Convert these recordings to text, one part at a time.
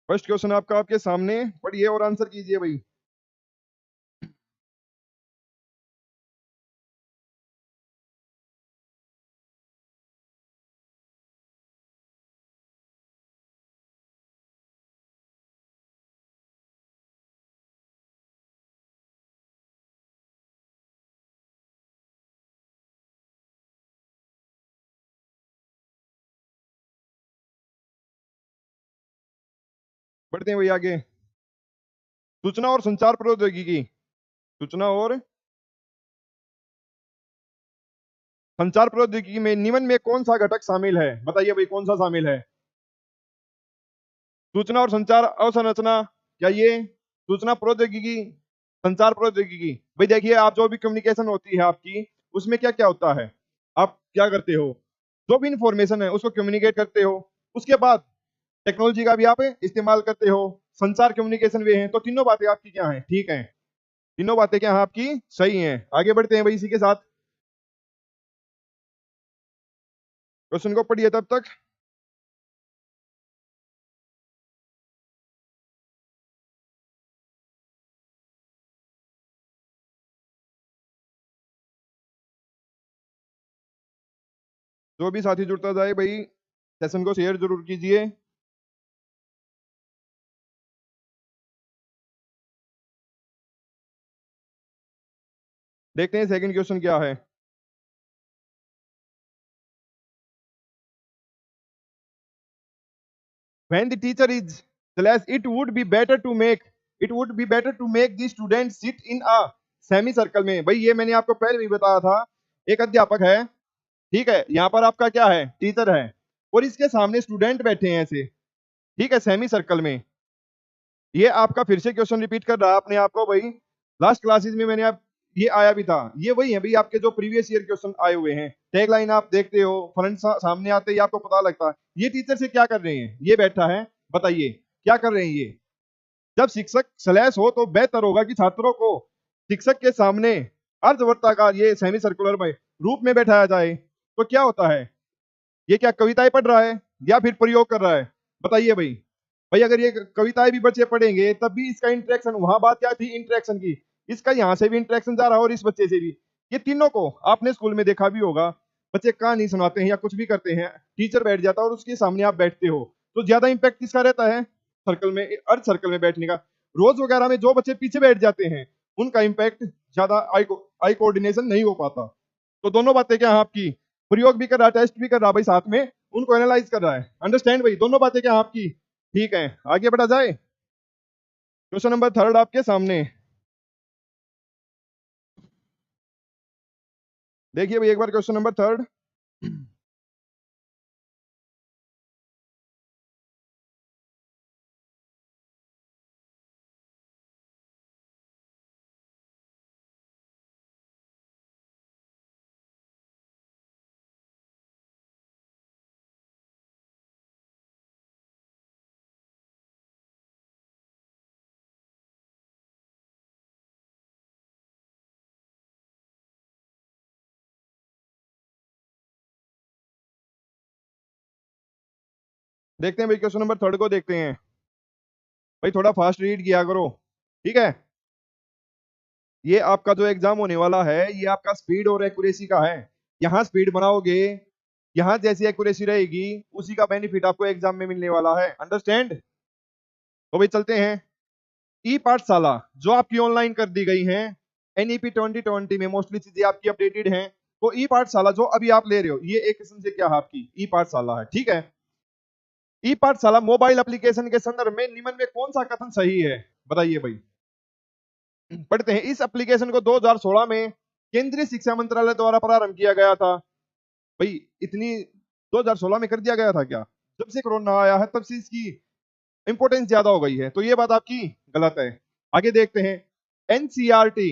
First question आपका आपके सामने, पढ़िए और आंसर कीजिए भाई। बढ़ते हैं भाई आगे। सूचना और संचार प्रौद्योगिकी, सूचना और संचार प्रौद्योगिकी में निम्न में कौन सा घटक शामिल है? बताइए भाई, कौन सा शामिल है? सूचना और संचार अवसंरचना, क्या ये सूचना प्रौद्योगिकी, संचार प्रौद्योगिकी? भाई देखिए, आप जो भी कम्युनिकेशन होती है आपकी, उसमें क्या क्या होता है? आप क्या करते हो? जो भी इंफॉर्मेशन है उसको कम्युनिकेट करते हो। उसके बाद टेक्नोलॉजी का भी आप इस्तेमाल करते हो। संचार कम्युनिकेशन वे हैं, तो तीनों बातें आपकी क्या हैं? ठीक हैं। तीनों बातें क्या हैं आपकी? सही हैं। आगे बढ़ते हैं भाई इसी के साथ। क्वेश्चन को पढ़िए तब तक। जो भी साथी जुड़ता जाए भाई, सेशन को शेयर जरूर कीजिए। देखते हैं सेकंड क्वेश्चन क्या है। When the teacher is slash, it would be better to make the students sit in a semi circle में। भाई ये मैंने आपको पहले भी बताया था। एक अध्यापक है, ठीक है, यहाँ पर आपका क्या है? टीचर है, और इसके सामने स्टूडेंट बैठे हैं ऐसे, ठीक है, सेमी सर्कल में। ये आपका फिर से क्वेश्चन रिपीट कर रहा है अपने आप को भाई। लास्ट क्लासेस में मैंने आप ये आया भी था, ये वही है भाई आपके जो प्रीवियस ईयर क्वेश्चन आए हुए हैं। टैगलाइन आप देखते हो, फ्रंट सामने आते ही आपको पता लगता है ये टीचर से क्या कर रहे हैं। ये बैठा है, बताइए क्या कर रहे हैं ये? जब शिक्षक स्लैश हो तो बेहतर होगा कि छात्रों को शिक्षक के सामने अर्धवृत्ताकार ये सेमी सर्कुलर में रूप में बैठाया जाए। तो क्या होता है? ये क्या कविताएं पढ़ रहा है या फिर प्रयोग कर रहा है? बताइए भाई। भाई अगर ये कविताएं भी बच्चे पढ़ेंगे तब भी इसका इंटरेक्शन, वहां बात क्या थी? इंटरेक्शन की। इसका यहाँ से भी इंटरेक्शन जा रहा है और इस बच्चे से भी। ये तीनों को आपने स्कूल में देखा भी होगा, बच्चे कहानी सुनाते हैं या कुछ भी करते हैं, टीचर बैठ जाता है और उसके सामने आप बैठते हो, तो ज्यादा इंपैक्ट किसका रहता है? सर्कल में, अर्थ सर्कल में बैठने का। रोज वगैरह में जो बच्चे पीछे बैठ जाते हैं उनका इंपैक्ट ज्यादा आई कोऑर्डिनेशन नहीं हो पाता। तो दोनों बातें क्या है आपकी? प्रयोग भी कर रहा है, टेस्ट भी कर रहा है भाई, साथ में उनको एनालाइज कर रहा है। अंडरस्टैंड भाई? दोनों बातें क्या है आपकी? ठीक है, आगे बढ़ा जाए। क्वेश्चन नंबर थर्ड आपके सामने, देखिए भाई एक बार क्वेश्चन नंबर थर्ड। देखते हैं भाई, क्वेश्चन नंबर थर्ड को देखते हैं। भाई थोड़ा फास्ट रीड किया करो, ठीक है? ये आपका जो एग्जाम होने वाला है ये आपका स्पीड और एक्यूरेसी का है। यहाँ स्पीड बनाओगे, यहाँ जैसी एक्यूरेसी रहेगी, उसी का बेनिफिट आपको एग्जाम में मिलने वाला है। अंडरस्टैंड? तो भाई चलते हैं। ई पाठशाला जो आपकी ऑनलाइन कर दी गई है, एनईपी 2020 में मोस्टली चीजें आपकी अपडेटेड हैं। तो ई पाठशाला जो अभी आप ले रहे हो, ये एक किस्म से क्या है? आपकी ई पाठशाला है, ठीक है? ई पाठशाला मोबाइल एप्लीकेशन के संदर्भ में निम्न में कौन सा कथन सही है? बताइए भाई। पढ़ते हैं। इस एप्लीकेशन को 2016 में केंद्रीय शिक्षा मंत्रालय द्वारा प्रारंभ किया गया था। भाई इतनी 2016 में कर दिया गया था क्या? जब से कोरोना आया है तब से इसकी इंपॉर्टेंस ज्यादा हो गई है, तो ये बात आपकी गलत है। आगे देखते हैं। एनसीईआरटी,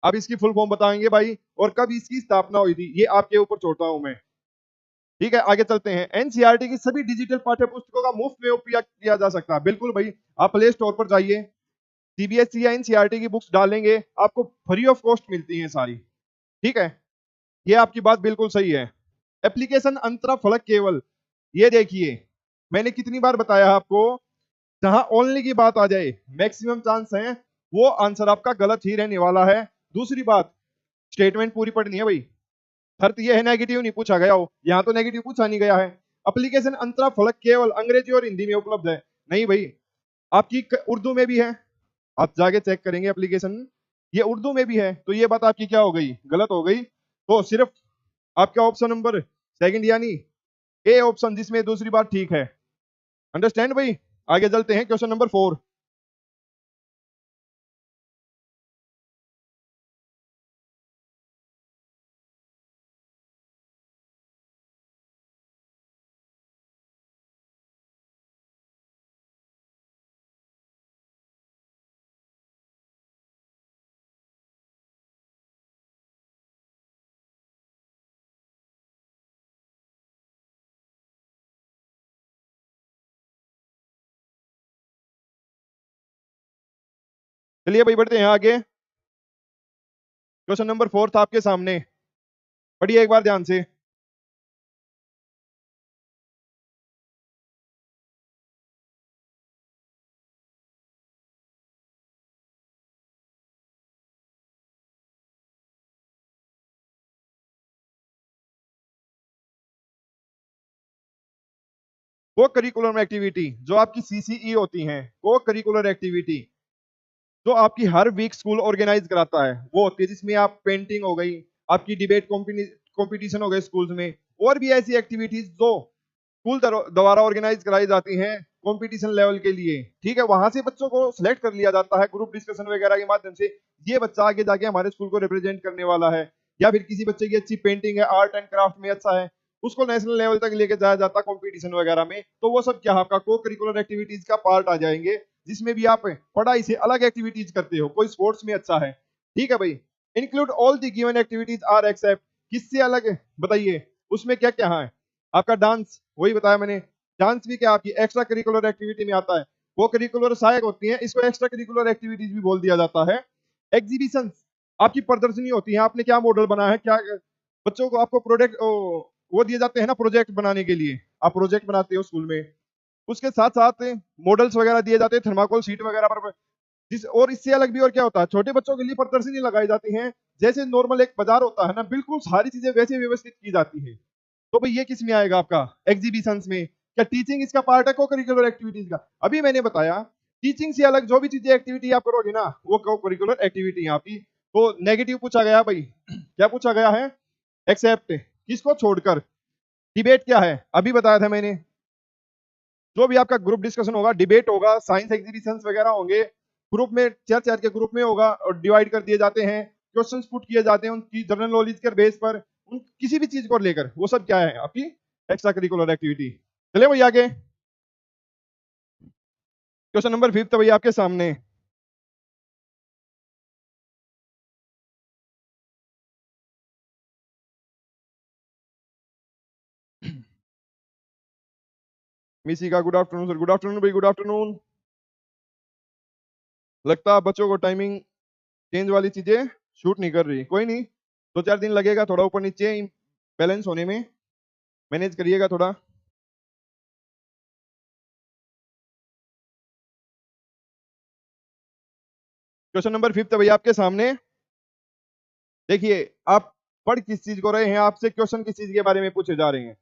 अब इसकी फुल फॉर्म बताएंगे भाई, और कब इसकी स्थापना हुई थी ये आपके ऊपर छोड़ता हूं मैं, ठीक है? आगे चलते हैं। एनसीईआरटी की सभी डिजिटल पाठ्य पुस्तकों का मुफ्त में उपयोग किया जा सकता है। बिल्कुल भाई, आप प्ले स्टोर पर जाइए, सीबीएसई या एनसीईआरटी की बुक्स डालेंगे, आपको फ्री ऑफ कॉस्ट मिलती हैं सारी, ठीक है? ये आपकी बात बिल्कुल सही है। एप्लीकेशन अंतरा फलक केवल, ये देखिए मैंने कितनी बार बताया आपको, जहां ओनली की बात आ जाए, मैक्सिमम चांस है वो आंसर आपका गलत ही रहने वाला है। दूसरी बात, स्टेटमेंट पूरी पढ़नी है भाई। शर्त ये है नेगेटिव नहीं पूछा गया हो, यहाँ तो नेगेटिव पूछा नहीं गया है। एप्लीकेशन अंतरा फलक केवल अंग्रेजी और हिंदी में उपलब्ध है, नहीं भाई, आपकी उर्दू में भी है। आप जाके चेक करेंगे एप्लीकेशन, ये उर्दू में भी है, तो ये बात आपकी क्या हो गई, गलत हो गई। तो सिर्फ आपका ऑप्शन नंबर सेकंड यानी ए ऑप्शन, जिसमें दूसरी बात ठीक है। अंडरस्टैंड भाई। आगे चलते हैं क्वेश्चन नंबर 4। चलिए भाई बढ़ते हैं आगे। क्वेश्चन नंबर 4 था आपके सामने, पढ़िए एक बार ध्यान से। को करिकुलम एक्टिविटी जो आपकी सीसीई होती हैं, को करिकुलर एक्टिविटी जो आपकी हर वीक स्कूल ऑर्गेनाइज कराता है, वो होती है जिसमें आप पेंटिंग हो गई, आपकी डिबेट कंपटीशन हो गए स्कूल्स में, और भी ऐसी एक्टिविटीज जो स्कूल द्वारा ऑर्गेनाइज कराई जाती हैं कंपटीशन लेवल के लिए। ठीक है, वहां से बच्चों को सिलेक्ट कर लिया जाता है ग्रुप डिस्कशन वगैरह के माध्यम से, ये बच्चा आगे जाके हमारे स्कूल को रिप्रेजेंट करने वाला है। या फिर किसी बच्चे की अच्छी पेंटिंग है, आर्ट एंड क्राफ्ट में अच्छा है, उसको नेशनल लेवल तक लेके जाया जाता कंपटीशन वगैरह में, तो वो सब क्या आपका को करिकुलर एक्टिविटीज का पार्ट आ जाएंगे, जिसमें भी आप पढ़ाई से अलग एक्टिविटीज करते हो, कोई स्पोर्ट्स में अच्छा है। ठीक है भाई। Include all the given activities are except, किससे अलग बताइए, उसमें क्या क्या है। आपका डांस, वही बताया मैंने, डांस भी क्या आपकी एक्स्ट्रा करिकुलर एक्टिविटी में आता है। वो करिकुलर सहायक होती है, इसको एक्स्ट्रा करिकुलर एक्टिविटीज भी बोल दिया जाता है। एग्जीबिशन, आपकी प्रदर्शनी होती है, आपने क्या मॉडल बनाया है, क्या बच्चों को आपको प्रोडक्ट वो दिए जाते हैं ना प्रोजेक्ट बनाने के लिए, आप प्रोजेक्ट बनाते हो स्कूल में, उसके साथ साथ मॉडल्स वगैरह दिए जाते हैं थर्माकोल शीट वगैरह पर। जिस और इससे अलग भी और क्या होता है, छोटे बच्चों के लिए प्रदर्शनी लगाई जाती है, जैसे नॉर्मल एक बाजार होता है ना, बिल्कुल सारी चीजें वैसे व्यवस्थित की जाती है। तो भाई ये किस में आएगा आपका, एग्जीबिशंस में। क्या टीचिंग इसका पार्ट है को करिकुलर एक्टिविटीज का? अभी मैंने बताया टीचिंग से अलग जो भी चीजें एक्टिविटी आप करोगे ना, वो को करिकुलर एक्टिविटी है आपकी। तो नेगेटिव पूछा गया भाई, क्या पूछा गया है, एक्सेप्ट, किसको छोड़कर। डिबेट क्या है, अभी बताया था मैंने, जो भी आपका ग्रुप डिस्कशन होगा, डिबेट होगा, साइंस एग्जीबिशंस वगैरह होंगे, ग्रुप में चार चार के ग्रुप में होगा और डिवाइड कर दिए जाते हैं, क्वेश्चंस पुट किए जाते हैं उनकी जनरल नॉलेज के बेस पर, उन किसी भी चीज को लेकर, वो सब क्या है आपकी एक्स्ट्रा करिकुलर एक्टिविटी। चले भाई आगे। क्वेश्चन नंबर 5 भाई आपके सामने। मिसी का good afternoon sir, good afternoon भाई, गुड आफ्टरनून। लगता है बच्चों को टाइमिंग चेंज वाली चीजें शूट नहीं कर रही, कोई नहीं, 2-4 दिन लगेगा थोड़ा ऊपर नीचे बैलेंस होने में, मैनेज करिएगा थोड़ा। क्वेश्चन नंबर 5 भाई आपके सामने। देखिए आप पढ़ किस चीज को रहे हैं, आपसे क्वेश्चन किस चीज के बारे में पूछे जा रहे हैं।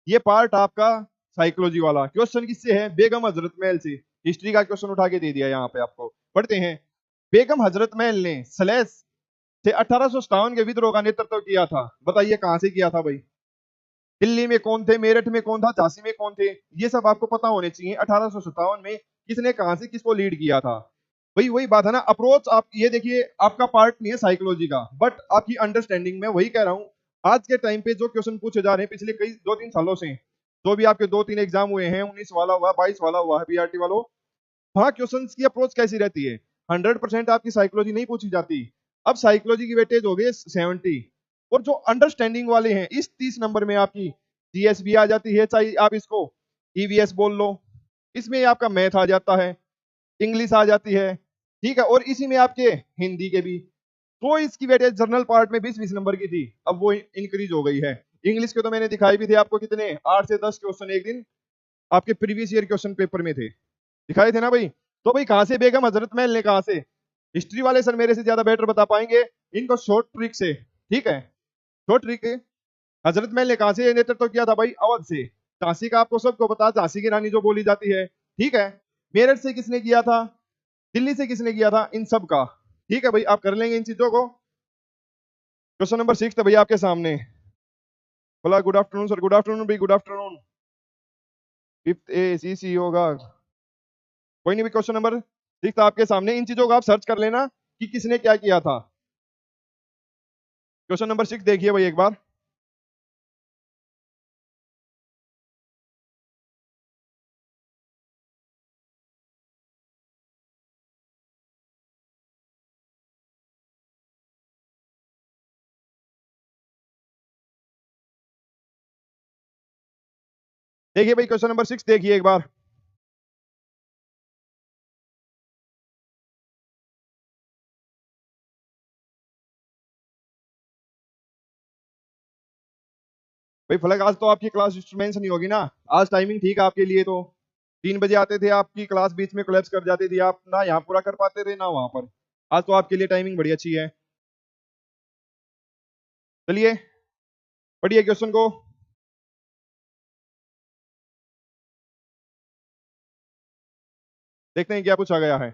ये पार्ट आपका साइकोलॉजी वाला क्वेश्चन किससे है, बेगम हजरत महल से। हिस्ट्री का क्वेश्चन उठा के दे दिया यहाँ पे आपको, पढ़ते हैं। बेगम हजरत महल ने सलेस से 1857 के विद्रोह का नेतृत्व किया था, बताइए कहां से किया था भाई। दिल्ली में कौन थे, मेरठ में कौन था, झांसी में कौन थे, ये सब आपको पता होने चाहिए। 1857 में किसने कहां से किसको लीड किया था। वही वही बात है ना, अप्रोच आप ये देखिए, आपका पार्ट नहीं है साइकोलॉजी का, बट आपकी अंडरस्टैंडिंग में वही कह रहा हूँ। आज के टाइम पे जो क्वेश्चन पूछे जा रहे हैं पिछले कई 2-3 सालों से, जो भी आपके 2-3 एग्जाम हुए हैं, 19 वाला हुआ, 22 वाला हुआ है बीआरटी वालों, वहां क्वेश्चन की अप्रोच कैसी रहती है, 100% आपकी साइकोलॉजी नहीं पूछी जाती। अब साइकोलॉजी की वेटेज हो गई 70, और जो अंडरस्टैंडिंग वाले हैं इस 30 नंबर में आपकी जीएस भी आ जाती है, चाहे आप इसको ईवीएस बोल लो, इसमें आपका मैथ आ जाता है, इंग्लिश आ जाती है, ठीक है, और इसी में आपके हिंदी के भी। तो इसकी वेटेज जर्नल पार्ट में 20-20 नंबर की थी, अब वो इंक्रीज हो गई है। इंग्लिश के तो मैंने दिखाई भी थे आपको, कितने 8 से 10 क्वेश्चन एक दिन आपके प्रीवियस ईयर क्वेश्चन पेपर में थे, दिखाए थे ना भाई। तो भाई कहां से बेगम हजरत महल ने, कहां से? हिस्ट्री वाले सर मेरे से ज्यादा बेटर बता पाएंगे इनको शॉर्ट ट्रिक से, ठीक है। शॉर्ट ट्रिक, हजरत महल ने कहां से नेतृत्व किया था भाई? अवध से। झांसी का आपको सबको पता, झांसी की रानी जो बोली जाती है, ठीक है। मेरठ से किसने किया था? दिल्ली से किसने किया था? इन सब का, ठीक है भाई, आप कर लेंगे इन चीजों को। क्वेश्चन नंबर 6 था भैया आपके सामने। बोला good afternoon sir, good afternoon भाई, गुड आफ्टरनून। फिफ्थ ए सी सी होगा, कोई नहीं भी। क्वेश्चन नंबर 6 था आपके सामने, इन चीजों को आप सर्च कर लेना कि किसने क्या किया था। क्वेश्चन नंबर 6 देखिए भाई एक बार। देखिए भाई क्वेश्चन नंबर 6 देखिए एक बार। भाई फलक, आज तो आपकी क्लास इंस्ट्रूमेंट्स नहीं होगी ना? आज टाइमिंग ठीक है आपके लिए तो? 3 बजे आते थे, आपकी क्लास बीच में कोलैप्स कर जाती थी, आप ना यहाँ पूरा कर पाते थे ना वहां पर। आज तो आपके लिए टाइमिंग बड़ी अच्छी है। चलिए पढ़िए क्वेश्चन को। देखते हैं क्या पूछा गया है।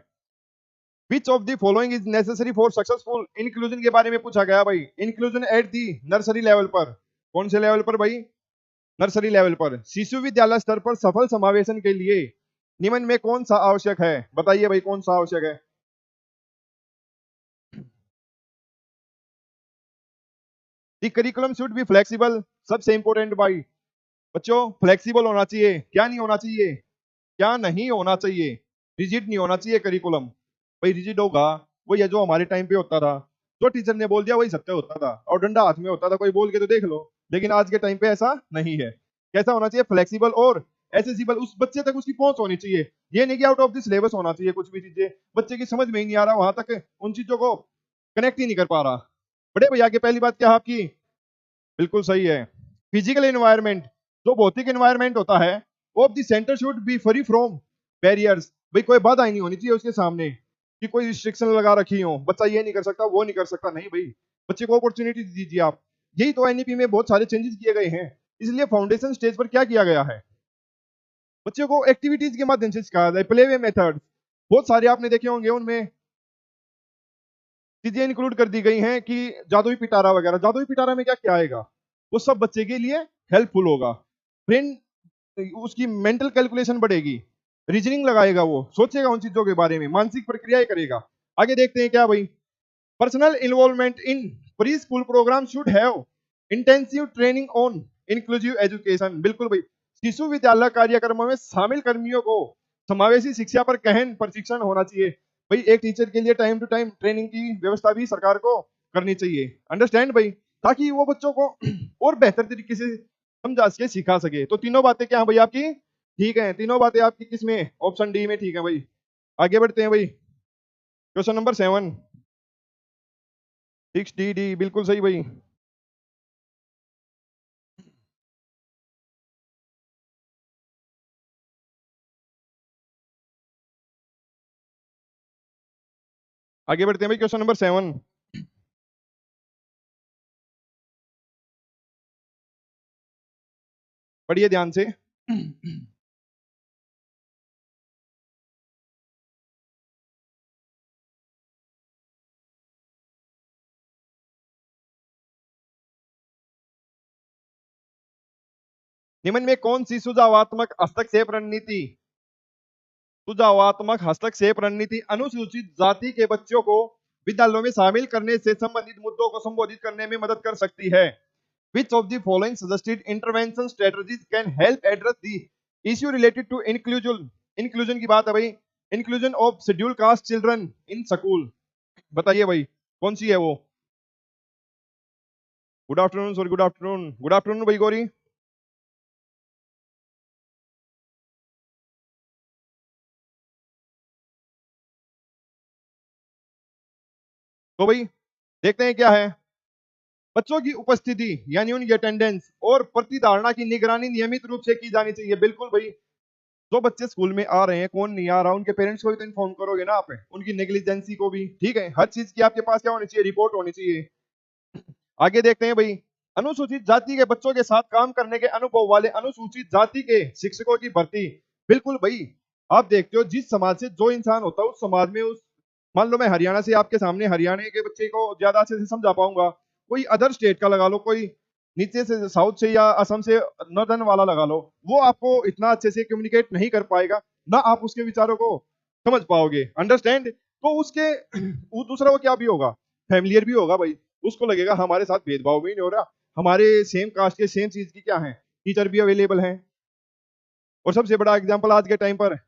Which of the following is necessary for successful inclusion के बारे में पूछा गया भाई। Inclusion at the nursery level पर, कौन से लेवल पर भाई? नर्सरी लेवल पर। शिशु विद्यालय स्तर पर सफल समावेशन के लिए निम्न में कौन सा आवश्यक है? बताइए भाई कौन सा आवश्यक है? दी करिकुलम शुड बी फ्लेक्सिबल, सबसे इंपॉर्टेंट भाई। बच्चों फ्लेक्सिबल होना चाहिए, क्या नहीं होना चाहिए? क्या नहीं होना चाहिए? रिजिड नहीं होना चाहिए करिकुलम। भाई रिजिड होगा वो ये जो हमारे टाइम पे होता था, जो टीचर ने बोल दिया वही सत्य होता था, और डंडा हाथ में होता था, कोई बोल के तो देख लो। लेकिन आज के टाइम पे ऐसा नहीं है। कैसा होना चाहिए? फ्लेक्सिबल और एसेसिबल, उस बच्चे तक उसकी पहुंच होनी चाहिए। ये नहीं कि आउट ऑफ द सिलेबस होना चाहिए कुछ भी चीजें, बच्चे की समझ में ही नहीं आ रहा, वहां तक उन चीजों को कनेक्ट ही नहीं कर पा रहा। बड़े भैया की पहली बात क्या है आपकी? बिल्कुल सही है। फिजिकल एनवायरनमेंट, जो भौतिक एनवायरनमेंट होता है, of the centre should be free from barriers. भाई कोई बाधा ही नहीं होनी चाहिए उसके सामने कि कोई रिस्ट्रिक्शन लगा रखी हो, बच्चा ये नहीं कर सकता वो नहीं कर सकता, नहीं भाई। बच्चे को अपॉर्चुनिटी दीजिए आप। यही तो एनईपी में बहुत सारे चेंजेस किए गए हैं। इसलिए फाउंडेशन स्टेज पर क्या किया गया है? बच्चों को एक्टिविटीज के माध्यम से सिखाया जाए, प्ले वे मेथड बहुत सारे आपने देखे होंगे, उनमें चीजें इंक्लूड कर दी गई हैं कि जादुई पिटारा वगैरह। जादुई पिटारा में क्या क्या आएगा? वो सब बच्चे के लिए हेल्पफुल होगा। ब्रेन, उसकी मेंटल कैलकुलेशन बढ़ेगी, रीजनिंग लगाएगा, वो सोचेगा उन चीजों के बारे में, मानसिक प्रक्रियाएं करेगा। आगे देखते हैं क्या भाई। Personal involvement in pre school programme should have intensive training on inclusive education. बिल्कुल भाई, शिशु विद्यालय कार्यक्रमों में शामिल कर्मियों को समावेशी शिक्षा पर गहन प्रशिक्षण होना चाहिए। भाई एक टीचर के लिए टाइम टू टाइम ट्रेनिंग की व्यवस्था भी सरकार को करनी चाहिए, अंडरस्टैंड भाई, ताकि वो बच्चों को और बेहतर तरीके से समझा सके, सिखा सके। तो तीनों बातें क्या है भाई आपकी? ठीक है, तीनों बातें आपकी किसमें? ऑप्शन डी में, ठीक है भाई। आगे बढ़ते हैं भाई। क्वेश्चन नंबर 7, 6 डी, बिल्कुल सही भाई। आगे बढ़ते हैं भाई, क्वेश्चन नंबर 7। पढ़िए ध्यान से। निम्न में कौन सी सुझावात्मक हस्तक्षेप रणनीति, सुझावात्मक हस्तक्षेप रणनीति अनुसूचित जाति के बच्चों को विद्यालयों में शामिल करने से संबंधित मुद्दों को संबोधित करने में मदद कर सकती है? Which of the following suggested intervention strategies can help address the issue related to inclusion? inclusion की बात है भाई, inclusion of scheduled caste children in school। बताइए भाई कौन सी है वो? Good afternoon sorry, good afternoon, good afternoon भाई गौरी। तो भाई देखते हैं क्या है। बच्चों की उपस्थिति यानी उनकी अटेंडेंस और प्रतिधारणा की निगरानी नियमित रूप से की जानी चाहिए। बिल्कुल भाई, जो बच्चे स्कूल में आ रहे हैं, कौन नहीं आ रहा, उनके पेरेंट्स को भी तो इन्फॉर्म करोगे ना आप, उनकी नेग्लिजेंसी को भी। ठीक है, हर चीज की आपके पास क्या होनी चाहिए, रिपोर्ट होनी चाहिए। आगे देखते हैं भाई, अनुसूचित जाति के बच्चों के साथ काम करने के अनुभव वाले अनुसूचित जाति के शिक्षकों की भर्ती। बिल्कुल भाई, आप देखते हो जिस समाज से जो इंसान होता है उस समाज में, उस मान लो मैं हरियाणा से आपके सामने हरियाणा के बच्चे को ज्यादा अच्छे से समझा पाऊंगा, कोई अदर स्टेट का लगा लो, कोई नीचे से साउथ से या असम से नॉर्दर्न वाला लगा लो, वो आपको इतना अच्छे से कम्युनिकेट नहीं कर पाएगा, ना आप उसके विचारों को समझ पाओगे, अंडरस्टैंड। तो उसके वो दूसरा वो क्या भी होगा, फैमिलियर भी होगा भाई, उसको लगेगा हमारे साथ भेदभाव भी नहीं हो रहा, हमारे सेम कास्ट के सेम चीज की क्या है, टीचर भी अवेलेबल हैं। और सबसे बड़ा एग्जाम्पल आज के टाइम पर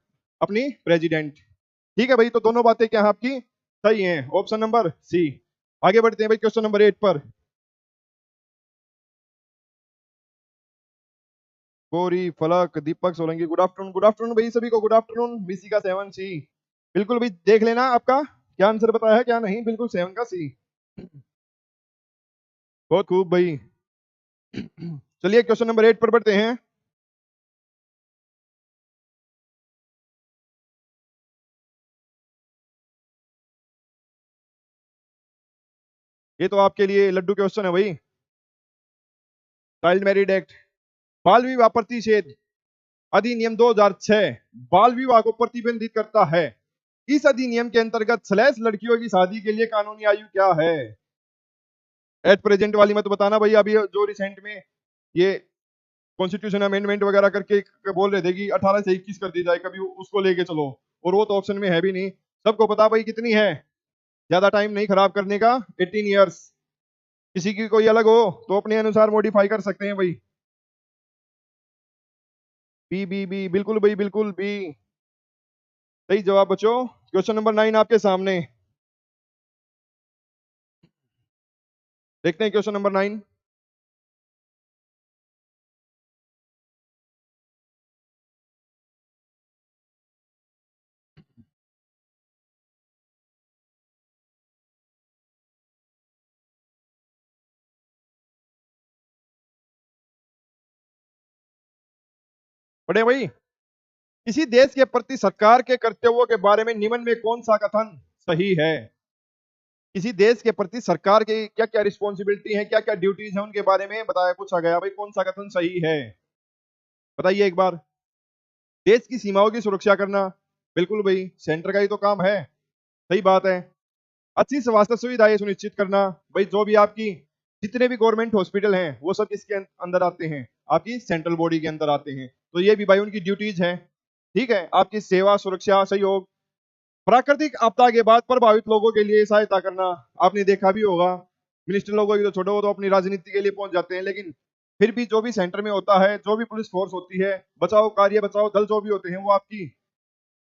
अपनी प्रेसिडेंट। ठीक है भाई, तो दोनों बातें क्या है आपकी सही हैं, ऑप्शन नंबर सी। आगे बढ़ते हैं भाई क्वेश्चन नंबर 8 पर। Gauri, Falak, Deepak Solanki, good afternoon, good afternoon भाई सभी को, गुड आफ्टरनून। बीसी का 7 सी। बिल्कुल भाई, देख लेना आपका क्या आंसर बताया है, क्या नहीं, बिल्कुल 7 का सी। बहुत खूब भाई। चलिए क्वेश्चन नंबर 8 पर बढ़ते हैं। ये तो आपके लिए लड्डू क्वेश्चन है भाई। चाइल्ड मैरिड एक्ट, बाल विवाह प्रतिषेध अधिनियम 2006 बाल विवाह को प्रतिबंधित करता है। इस अधिनियम के अंतर्गत स्लैश लड़कियों की शादी के लिए कानूनी आयु क्या है। एट प्रेजेंट वाली मत बताना भाई, अभी जो रिसेंट में ये कॉन्स्टिट्यूशन अमेंडमेंट वगैरह करके बोल रहे थे कि 18 से 21 कर दी जाए, कभी उसको लेके चलो, और वो तो ऑप्शन में है भी नहीं। सबको पता भाई कितनी है, ज्यादा टाइम नहीं खराब करने का, 18 ईयर्स। किसी की कोई अलग हो तो अपने अनुसार मॉडिफाई कर सकते हैं भाई। बी बी बी, बिल्कुल भाई, बिल्कुल बी सही जवाब बच्चों। क्वेश्चन नंबर 9 आपके सामने, देखते हैं क्वेश्चन नंबर 9। पढ़े भाई, किसी देश के प्रति सरकार के कर्तव्यों के बारे में निम्न में कौन सा कथन सही है। किसी देश के प्रति सरकार के क्या क्या रिस्पॉन्सिबिलिटी है, क्या क्या ड्यूटीज है, उनके बारे में बताया, पूछा गया भाई कौन सा कथन सही है, बताइए एक बार। देश की सीमाओं की सुरक्षा करना, बिल्कुल भाई सेंटर का ही तो काम है, सही बात है। अच्छी स्वास्थ्य सुविधाएं सुनिश्चित करना, भाई जो भी आपकी जितने भी गवर्नमेंट हॉस्पिटल हैं वो सब इसके अंदर आते हैं, आपकी सेंट्रल बॉडी के अंदर आते हैं, तो ये भी भाई उनकी ड्यूटीज है। ठीक है, आपकी सेवा, सुरक्षा, सहयोग, प्राकृतिक आपदा के बाद प्रभावित लोगों के लिए सहायता करना। आपने देखा भी होगा, मिनिस्टर लोगों की तो छोड़ो, वो तो अपनी राजनीति के लिए पहुंच जाते हैं, लेकिन फिर भी जो भी सेंटर में होता है, जो भी पुलिस फोर्स होती है, बचाव कार्य, बचाव दल जो भी होते हैं, वो आपकी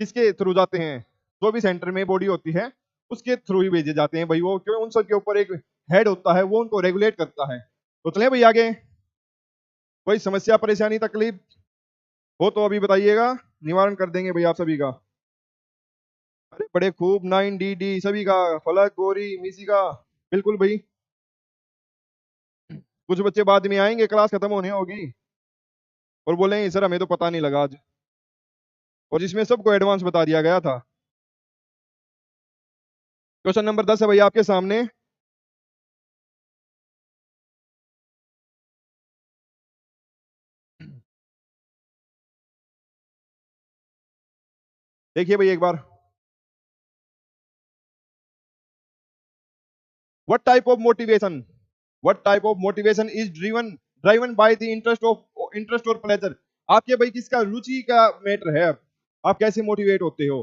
किसके थ्रू जाते हैं, जो भी सेंटर में बॉडी होती है उसके थ्रू ही भेजे जाते हैं भाई, वो क्यों, उन सब के ऊपर एक हेड होता है, वो उनको रेगुलेट करता है। तो चले भाई आगे, कोई समस्या, परेशानी, तकलीफ हो तो अभी बताइएगा, निवारण कर देंगे भाई आप सभी का। अरे बड़े खूब, 9 डी सभी का, फलक, गौरी, मिसी का, बिल्कुल भाई। कुछ बच्चे बाद में आएंगे, क्लास खत्म होने होगी, और बोलेंगे सर हमें तो पता नहीं लगा आज, और जिसमें सबको एडवांस बता दिया गया था। क्वेश्चन नंबर 10 है भाई आपके सामने। देखिए भाई एक बार, what type of motivation, what type of motivation is driven by the interest or pleasure। आपके भाई किसका रुचि का मैटर है, आप कैसे मोटिवेट होते हो।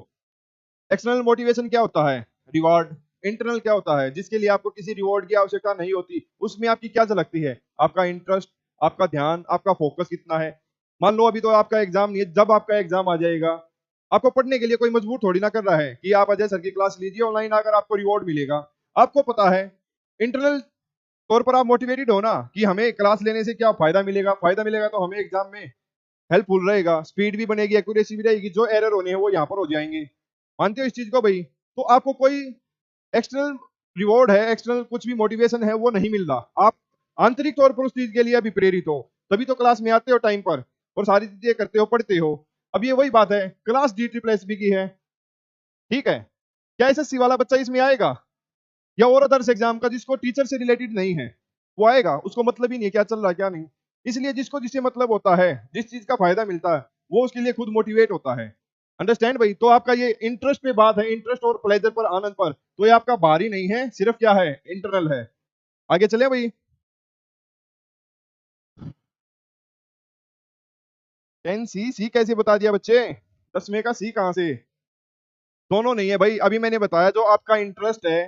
एक्सटर्नल मोटिवेशन क्या होता है, रिवॉर्ड। इंटरनल क्या होता है, जिसके लिए आपको किसी रिवॉर्ड की आवश्यकता नहीं होती, उसमें आपकी क्या झलकती है, आपका इंटरेस्ट, आपका ध्यान, आपका फोकस कितना है। मान लो अभी तो आपका एग्जाम नहीं है, जब आपका एग्जाम आ जाएगा, आपको पढ़ने के लिए कोई मजबूर थोड़ी ना कर रहा है कि आप अजय सर की क्लास लीजिए ऑनलाइन, अगर आपको रिवॉर्ड मिलेगा, आपको पता है। इंटरनल तौर पर आप मोटिवेटेड हो ना कि हमें क्लास लेने से क्या फायदा मिलेगा, फायदा मिलेगा तो हमें एग्जाम में हेल्पफुल रहेगा, स्पीड भी बनेगी, एक्यूरेसी भी रहेगी, जो एरर होने हैं वो यहाँ पर हो जाएंगे। मानते हो इस चीज को भाई। तो आपको कोई एक्सटर्नल रिवॉर्ड है, एक्सटर्नल कुछ भी मोटिवेशन है, वो नहीं मिल रहा, आप आंतरिक तौर पर उस चीज के लिए अभी प्रेरित हो, तभी तो क्लास में आते हो टाइम पर और सारी चीजें करते हो, पढ़ते हो। अब ये वही बात है, class D triple S B की है, ठीक है। क्या एसएससी वाला बच्चा इसमें आएगा, या और अदर्स एग्जाम का जिसको टीचर से रिलेटेड नहीं है वो आएगा? उसको मतलब ही नहीं है क्या चल रहा है क्या नहीं। इसलिए जिसको जिससे मतलब होता है, जिस चीज का फायदा मिलता है, वो उसके लिए खुद मोटिवेट होता है। अंडरस्टैंड भाई? तो आपका ये इंटरेस्ट पे बात है, इंटरेस्ट और प्लेजर पर, आनंद पर, तो ये आपका बाहरी नहीं है, सिर्फ क्या है, इंटरनल है। आगे चले भाई। 10 सी कैसे बता दिया बच्चे? 10वें का सी कहां से? दोनों नहीं है भाई, अभी मैंने बताया जो आपका इंटरेस्ट है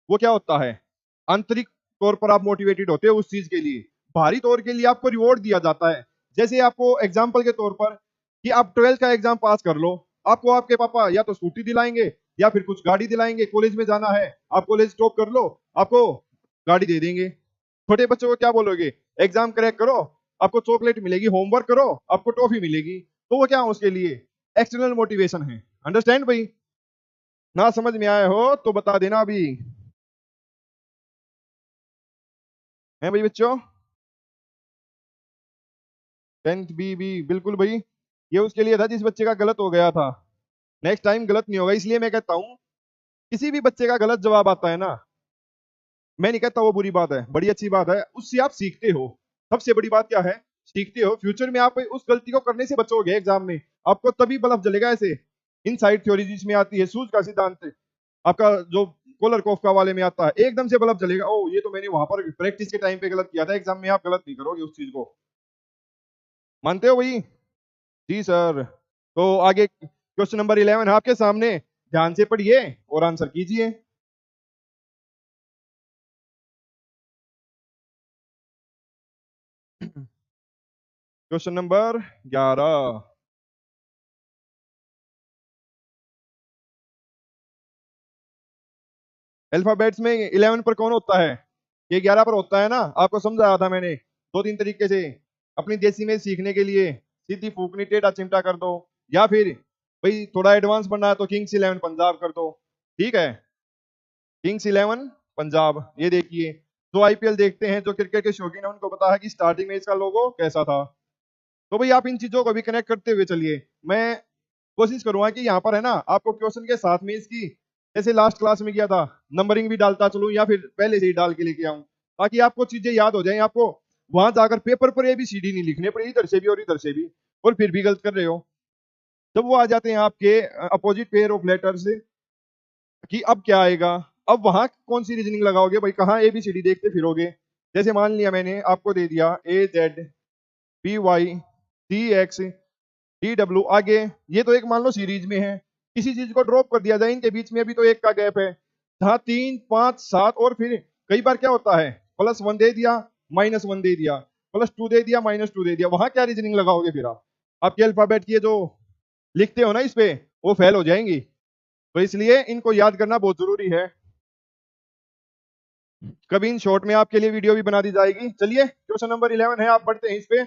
वो क्या होता है, आंतरिक तौर पर आप मोटिवेटेड होते हो उस चीज के लिए, बाहरी तौर के लिए आपको रिवॉर्ड दिया जाता है। जैसे आपको एग्जाम्पल के तौर पर कि आप 12th का एग्जाम पास कर लो, आपको आपके पापा या तो स्कूटी दिलाएंगे या फिर कुछ गाड़ी दिलाएंगे, कॉलेज में जाना है, आप कॉलेज टॉप कर लो, आपको गाड़ी दे देंगे। छोटे बच्चों को क्या बोलोगे, एग्जाम क्रैक करो, आपको चॉकलेट मिलेगी, होमवर्क करो, आपको टॉफी मिलेगी। तो वो क्या है उसके लिए, एक्सटर्नल मोटिवेशन है। अंडरस्टैंड भाई? ना समझ में आए हो तो बता देना अभी, है भाई बच्चों? 10th बी बिल्कुल भाई, ये उसके लिए था जिस बच्चे का गलत हो गया था। नेक्स्ट टाइम गलत नहीं होगा, इसलिए मैं कहता हूँ किसी भी बच्चे का गलत जवाब आता है ना, मैं नहीं कहता वो बुरी बात है, बड़ी अच्छी बात है, उससे आप सीखते हो। सबसे बड़ी बात क्या है, सीखते हो। फ्यूचर में आप उस गलती को करने से बचोगे एग्जाम में, आपको तभी बल्ब जलेगा। ऐसे इनसाइड थ्योरी जिसमें आती है, सूज का सिद्धांत, आपका जो कोलर कोफ्का वाले में आता है, एकदम से बल्ब जलेगा, ओ ये तो मैंने वहां पर प्रैक्टिस के टाइम पे गलत किया था, एग्जाम में आप गलत नहीं करोगे उस चीज को। मानते हो भाई? जी सर। तो आगे क्वेश्चन नंबर 11 है आपके सामने, ध्यान से पढ़िए और आंसर कीजिए। क्वेश्चन नंबर 11, अल्फाबेट्स में 11 पर कौन होता है? ये 11 पर होता है ना, आपको समझाया था मैंने दो तीन तरीके से। अपनी देसी में सीखने के लिए सीधी फूकनी टेढ़ा चिमटा कर दो, या फिर भाई थोड़ा एडवांस बनना है तो किंग्स 11 पंजाब कर दो, ठीक है। किंग्स 11 पंजाब, ये देखिए, जो आईपीएल देखते हैं, जो क्रिकेट के शौकीन है, उनको पता है कि स्टार्टिंग में इसका लोगो कैसा था। तो भाई आप इन चीजों को भी कनेक्ट करते हुए चलिए। मैं कोशिश करूंगा कि यहाँ पर है ना आपको क्वेश्चन के साथ में इसकी, जैसे लास्ट क्लास में किया था, नंबरिंग भी डालता चलूं या फिर पहले से ही डाल के लेके आऊं, ताकि आपको चीजें याद हो जाएं। आपको वहां जाकर पेपर पर ABCD नहीं लिखने पड़े, इधर से भी और इधर से भी, और फिर भी गलत कर रहे हो। जब वो आ जाते हैं आपके अपोजिट पेयर ऑफ लेटर्स, कि अब क्या आएगा, अब वहां कौन सी रीजनिंग लगाओगे भाई, कहाँ ABCD देखते फिरोगे। जैसे मान लिया मैंने आपको दे दिया AZBY CX DW, आगे ये तो एक मान लो सीरीज में है, किसी चीज को ड्रॉप कर दिया जाए, इनके बीच में अभी तो एक का गैप है, जहां 3 5 7, और फिर कई बार क्या होता है, +1 दे दिया, -1 दे दिया, +2 दे दिया, -2 दे दिया, वहां क्या रीजनिंग लगाओगे फिर आप? आपके अल्फाबेट की ये जो लिखते हो ना इस पे, वो फेल हो जाएंगी। तो इसलिए इनको याद करना बहुत जरूरी है। कभी इन शॉर्ट में आपके लिए वीडियो भी बना दी जाएगी। चलिए क्वेश्चन नंबर 11 है, आप बढ़ते हैं इस पे।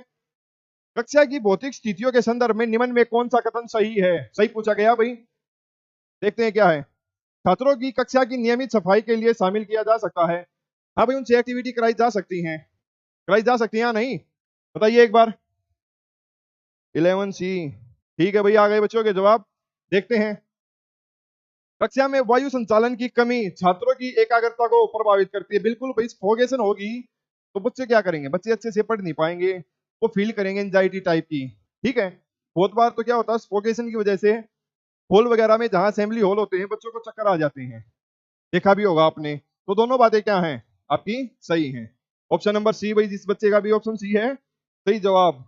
कक्षा की भौतिक स्थितियों के संदर्भ में निम्न में कौन सा कथन सही है? सही पूछा गया भाई, देखते हैं क्या है। छात्रों की कक्षा की नियमित सफाई के लिए शामिल किया जा सकता है। हाँ भाई, उनसे एक्टिविटी कराई जा सकती है, कराई जा सकती है या नहीं, बताइए एक बार। 11C, ठीक है भाई, आ गए बच्चों के जवाब। देखते हैं, कक्षा में वायु संचालन की कमी छात्रों की एकाग्रता को प्रभावित करती है। बिल्कुल भाई, स्फोगेशन होगी तो बच्चे क्या करेंगे, बच्चे अच्छे से पढ़ नहीं पाएंगे, वो फील करेंगे एंजाइटी टाइप की, ठीक है। बहुत बार तो क्या होता है, स्फोगेशन की वजह से हॉल वगैरह में, जहां असेंबली हॉल होते हैं, बच्चों को चक्कर आ जाते हैं, देखा भी होगा आपने। तो दोनों बातें क्या हैं आपकी, सही हैं। ऑप्शन नंबर सी भाई, जिस बच्चे का भी ऑप्शन सी है सही जवाब,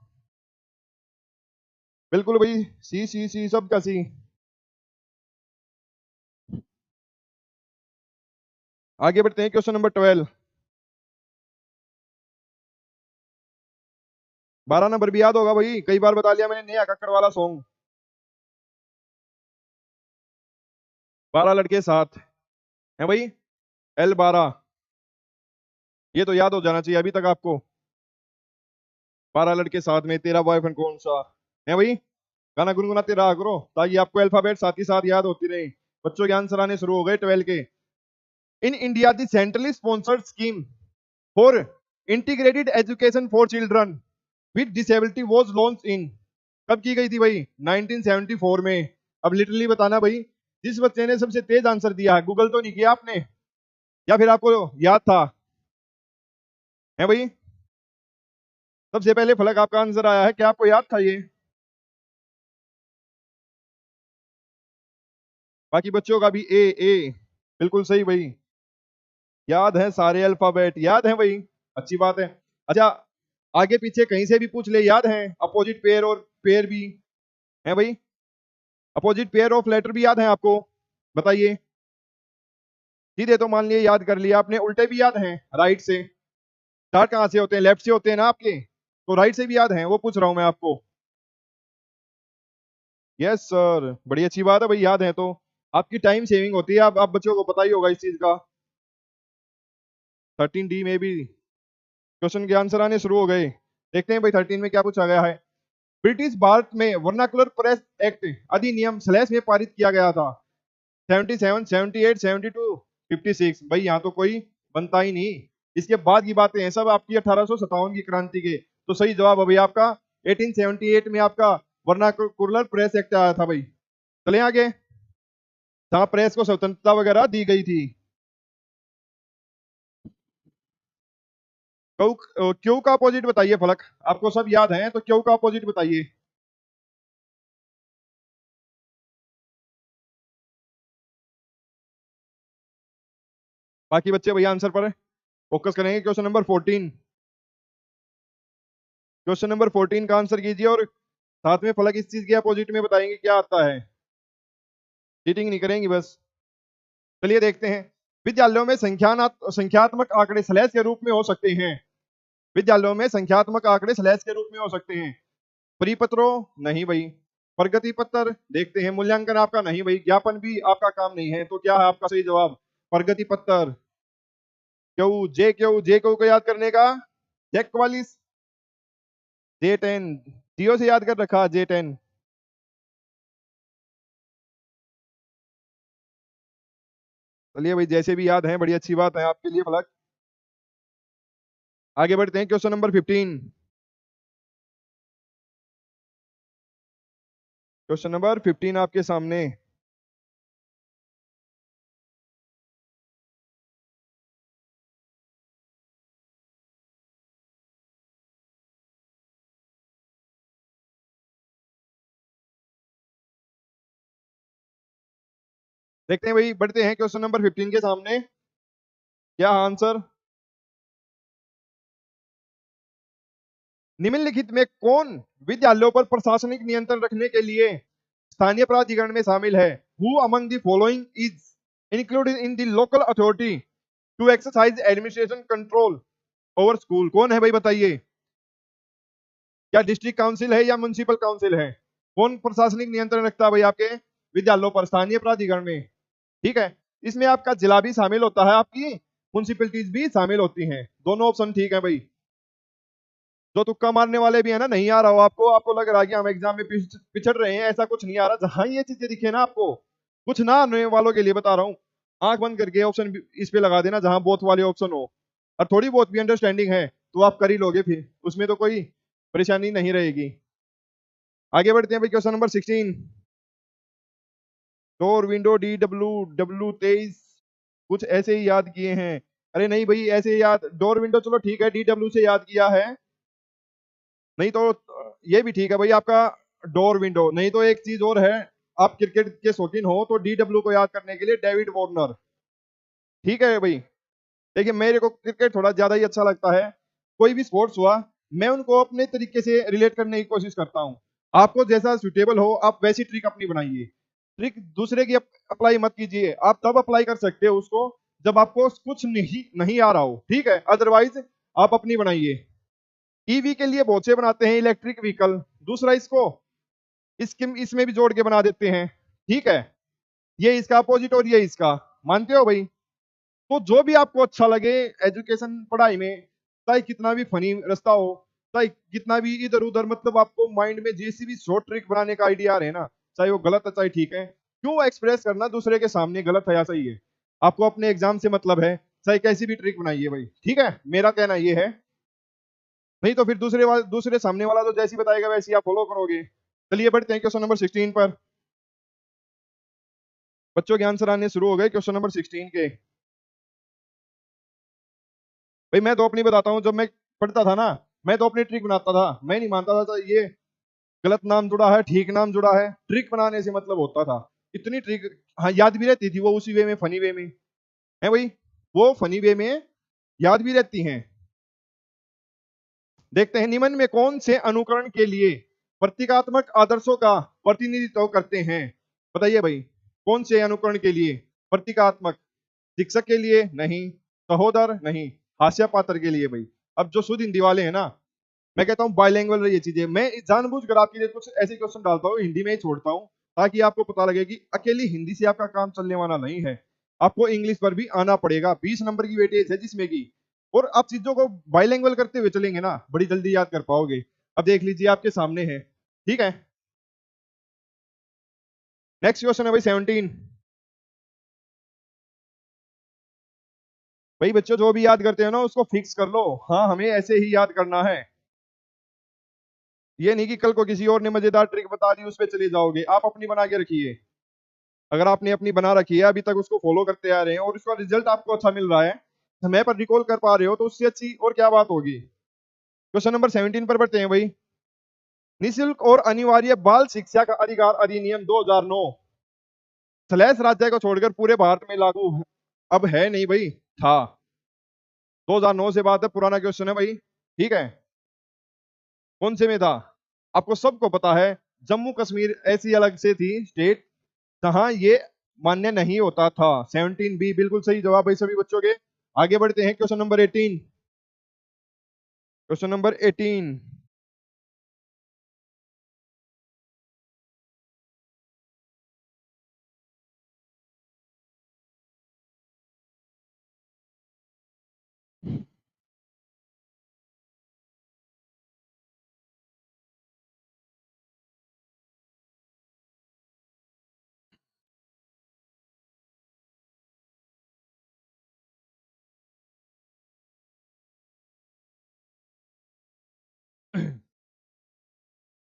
बिल्कुल भाई, सी सी सी सबका सी। आगे बढ़ते हैं, क्वेश्चन नंबर 12। 12 नंबर भी याद होगा भाई, कई बार बता लिया मैंने, नेहा कक्कड़ वाला सॉन्ग, 12 लड़के साथ है भाई, L12, ये तो याद हो जाना चाहिए अभी तक आपको। 12 लड़के साथ में तेरा बॉयफ्रेंड कौन सा है भाई, गाना गुनगुनाते रहा करो ताकि आपको अल्फाबेट साथ ही साथ याद होती रहे। बच्चों के आंसर आने शुरू हो गए 12 के। In India the centrally sponsored scheme for integrated education for children with disability was launch in, कब की गई थी भाई? 1974 में। अब लिटरली बताना भाई, जिस बच्चे ने सबसे तेज आंसर दिया है, गूगल तो नहीं किया आपने, या फिर आपको याद था? है भाई? सबसे पहले फलक आपका आंसर आया है, क्या आपको याद था ये? बाकी बच्चों का भी ए ए, बिल्कुल सही भाई। याद है सारे अल्फाबेट, याद है भाई, अच्छी बात है। अच्छा, आगे पीछे कहीं से भी पूछ ले, याद है? अपोजिट पेयर और पेयर भी है भाई? अपोजिट पेयर ऑफ लेटर भी याद है आपको? बताइए। सीधे तो मान लिए याद कर लिया आपने, उल्टे भी याद हैं राइट से? स्टार्ट कहाँ से होते हैं? लेफ्ट से होते हैं ना आपके, तो राइट से भी याद हैं, वो पूछ रहा हूं मैं आपको। यस सर, बड़ी अच्छी बात है भाई, याद है तो आपकी टाइम सेविंग होती है। आप बच्चों को पता ही होगा इस चीज का। 13D में भी क्वेश्चन के आंसर आने शुरू हो गए। देखते हैं भाई 13 में क्या पूछा गया है। ब्रिटिश भारत में वर्नाकुलर प्रेस एक्ट अधिनियम स्लैश में पारित किया गया था। 77, 78, 72, 56। भाई यहाँ तो कोई बनता ही नहीं। इसके बाद की बातें हैं सब आपकी 1857 की क्रांति के। तो सही जवाब अभी आपका 1878 में आपका वर्नाकुलर प्रेस एक्ट आया था भाई। चले आगे, जहां प्रेस को स्वतंत्रता वगैरह दी गई थी। क्यू का अपोजिट बताइए फलक, आपको सब याद है तो क्यू का अपोजिट बताइए। बाकी बच्चे भैया आंसर पर फोकस करेंगे। क्वेश्चन नंबर 14, क्वेश्चन नंबर 14 का आंसर कीजिए और साथ में फलक इस चीज के अपोजिट में बताएंगे क्या आता है। चीटिंग नहीं करेंगी बस। चलिए देखते हैं। विद्यालयों में संख्यात्मक आंकड़े स्लैश के रूप में हो सकते हैं। विद्यालयों में संख्यात्मक आंकड़े स्लैश के रूप में हो सकते हैं। परिपत्रों? नहीं भाई। प्रगति पत्र? देखते हैं। मूल्यांकन आपका नहीं भाई। ज्ञापन भी आपका काम नहीं है, तो क्या है आपका सही जवाब? प्रगति पत्र। क्यू जे क्यू को याद करने का, जैक 44, J10, जियो से याद कर रखा J10। चलिए भाई, जैसे भी याद है बड़ी अच्छी बात है आपके लिए फलक। आगे बढ़ते हैं। क्वेश्चन नंबर 15, क्वेश्चन नंबर 15 आपके सामने। देखते हैं भाई, बढ़ते हैं क्वेश्चन नंबर 15 के सामने। क्या आंसर? निम्नलिखित में कौन विद्यालयों पर प्रशासनिक नियंत्रण रखने के लिए स्थानीय प्राधिकरण में शामिल है? Who among the following is included in the local authority to exercise administration control over school? कौन है भाई बताइए? क्या डिस्ट्रिक्ट काउंसिल है या म्युनिसिपल काउंसिल है? कौन प्रशासनिक नियंत्रण रखता है भाई आपके विद्यालयों पर? स्थानीय प्राधिकरण में। ठीक है, इसमें आपका जिला भी शामिल होता है, आपकी म्युनिसिपैलिटीज भी शामिल होती हैं। दोनों ऑप्शन ठीक है भाई। जो तुक्का मारने वाले भी है ना, नहीं आ रहा हो आपको, आपको लग रहा है कि हम एग्जाम में पिछड़ रहे हैं, ऐसा कुछ नहीं आ रहा। जहां ये चीजें दिखे ना आपको, कुछ ना आने वालों के लिए बता रहा हूँ, आंख बंद करके ऑप्शन इस पे लगा देना जहां बोथ वाले ऑप्शन हो, और थोड़ी बहुत भी अंडरस्टैंडिंग है तो आप कर ही लोगे, फिर उसमें तो कोई परेशानी नहीं रहेगी। आगे बढ़ते हैं भाई। Question number 16, door window DW कुछ ऐसे ही याद किए हैं। अरे नहीं भाई, ऐसे याद, डोर विंडो चलो ठीक है, DW से याद किया है, नहीं तो ये भी ठीक है भाई आपका, डोर विंडो। नहीं तो एक चीज और है, आप क्रिकेट के शौकीन हो तो DW को याद करने के लिए डेविड वार्नर। ठीक है भाई। देखिए, मेरे को क्रिकेट थोड़ा ज्यादा ही अच्छा लगता है। कोई भी स्पोर्ट्स हुआ, मैं उनको अपने तरीके से रिलेट करने की कोशिश करता हूँ। आपको जैसा सुटेबल हो आप वैसी ट्रिक अपनी बनाइए। ट्रिक दूसरे की अप्लाई मत कीजिए। आप तब अप्लाई कर सकते हो उसको जब आपको कुछ नहीं नहीं आ रहा हो, ठीक है? अदरवाइज आप अपनी बनाइए। ईवी के लिए बहुत से बनाते हैं, इलेक्ट्रिक व्हीकल। दूसरा इसको इसमें भी जोड़ के बना देते हैं, ठीक है? ये इसका अपोजिट और ये इसका, मानते हो भाई? तो जो भी आपको अच्छा लगे एजुकेशन पढ़ाई में, चाहे कितना भी फनी रास्ता हो, चाहे कितना भी इधर उधर, मतलब आपको माइंड में जैसी भी शॉर्ट ट्रिक बनाने का आइडिया आ रहे हैं ना, चाहे वो गलत है चाहे ठीक है, क्यों एक्सप्रेस करना दूसरे के सामने गलत है या सही है? आपको अपने एग्जाम से मतलब है, चाहे कैसी भी ट्रिक बनाइए भाई, ठीक है? मेरा कहना ये है। नहीं तो फिर दूसरे सामने वाला तो जैसी बताएगा वैसी आप फॉलो करोगे। चलिए बढ़ते हैं क्वेश्चन नंबर 16 पर। बच्चों के आंसर आने शुरू हो गए क्वेश्चन नंबर 16 के। भाई मैं तो अपनी बताता हूँ, जब मैं पढ़ता था ना, मैं तो अपनी ट्रिक बनाता था। मैं नहीं मानता था तो ये गलत नाम जुड़ा है, ठीक नाम जुड़ा है, ट्रिक बनाने से मतलब होता था। इतनी ट्रिक, हाँ, याद भी रहती थी वो उसी वे में, फनी वे में है भाई, वो फनी वे में याद भी रहती हैं। देखते हैं, निम्न में कौन से अनुकरण के लिए प्रतीकात्मक आदर्शों का प्रतिनिधित्व करते हैं? बताइए भाई, कौन से अनुकरण के लिए प्रतीकात्मक? शिक्षक के लिए नहीं, सहोदर नहीं, हास्य पात्र के लिए भाई। अब जो शुद्ध हिंदी वाले हैं ना, मैं कहता हूँ बाइलैंग्वेल रही ये चीजें। मैं जानबूझकर आपके लिए कुछ ऐसे क्वेश्चन डालता हूँ, हिंदी में ही छोड़ता हूँ, ताकि आपको पता लगे कि अकेली हिंदी से आपका काम चलने वाला नहीं है, आपको इंग्लिश पर भी आना पड़ेगा। 20 नंबर की वेटेज है जिसमें की, और आप चीजों को बाइलैंग्वेल करते हुए चलेंगे ना, बड़ी जल्दी याद कर पाओगे। अब देख लीजिए आपके सामने है, ठीक है। नेक्स्ट क्वेश्चन है भाई 17। भाई बच्चों, जो भी याद करते हो ना उसको फिक्स कर लो। हाँ, हमें ऐसे ही याद करना है। ये नहीं कि कल को किसी और ने मजेदार ट्रिक बता दी उस पर चले जाओगे। आप अपनी बना के रखिए। अगर आपने अपनी बना रखी है, अभी तक उसको फॉलो करते आ रहे हैं और उसका रिजल्ट आपको अच्छा मिल रहा है, समय पर रिकॉल कर पा रहे हो, तो उससे अच्छी और क्या बात होगी। क्वेश्चन नंबर 17 पर बढ़ते हैं भाई। निःशुल्क और अनिवार्य बाल शिक्षा का अधिकार अधिनियम 2009 स्लैश राज्य को छोड़कर पूरे भारत में लागू अब है नहीं भाई, था। 2009 से बात है, पुराना क्वेश्चन है भाई, ठीक है। कौन से में था? आपको सबको पता है, जम्मू कश्मीर ऐसी अलग से थी स्टेट जहां ये मान्य नहीं होता था। 17 बी बिल्कुल सही जवाब भाई सभी बच्चों के। आगे बढ़ते हैं question number 18। Question number 18।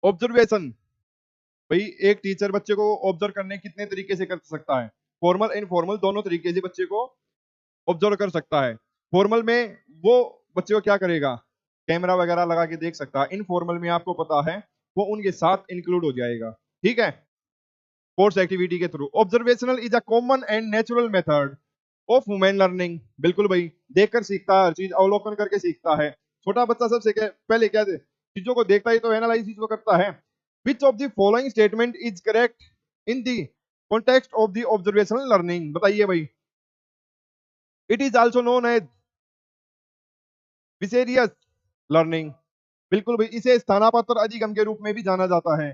Observation. भाई एक टीचर बच्चे को ऑब्जर्व करने कितने तरीके से कर सकता है? फॉर्मल इनफॉर्मल दोनों तरीके से बच्चे को ऑब्जर्व कर सकता है। फॉर्मल में वो बच्चे को क्या करेगा, कैमरा वगैरह लगा के देख सकता है। इनफॉर्मल में आपको पता है वो उनके साथ इंक्लूड हो जाएगा, ठीक है, कोर्स एक्टिविटी के through. Observational is a common and natural method of human learning. बिल्कुल भाई, देखकर सीखता है, हर चीज अवलोकन करके सीखता है। छोटा बच्चा सबसे पहले क्या चीजों को देखता ही तो एनालाइसिस तो करता है। Which of the following statement is correct in the context of the observational learning? बताइए भाई। It is also known as vicarious learning. बिल्कुल भाई, इसे स्थानापन्न अधिगम के रूप में भी जाना जाता है।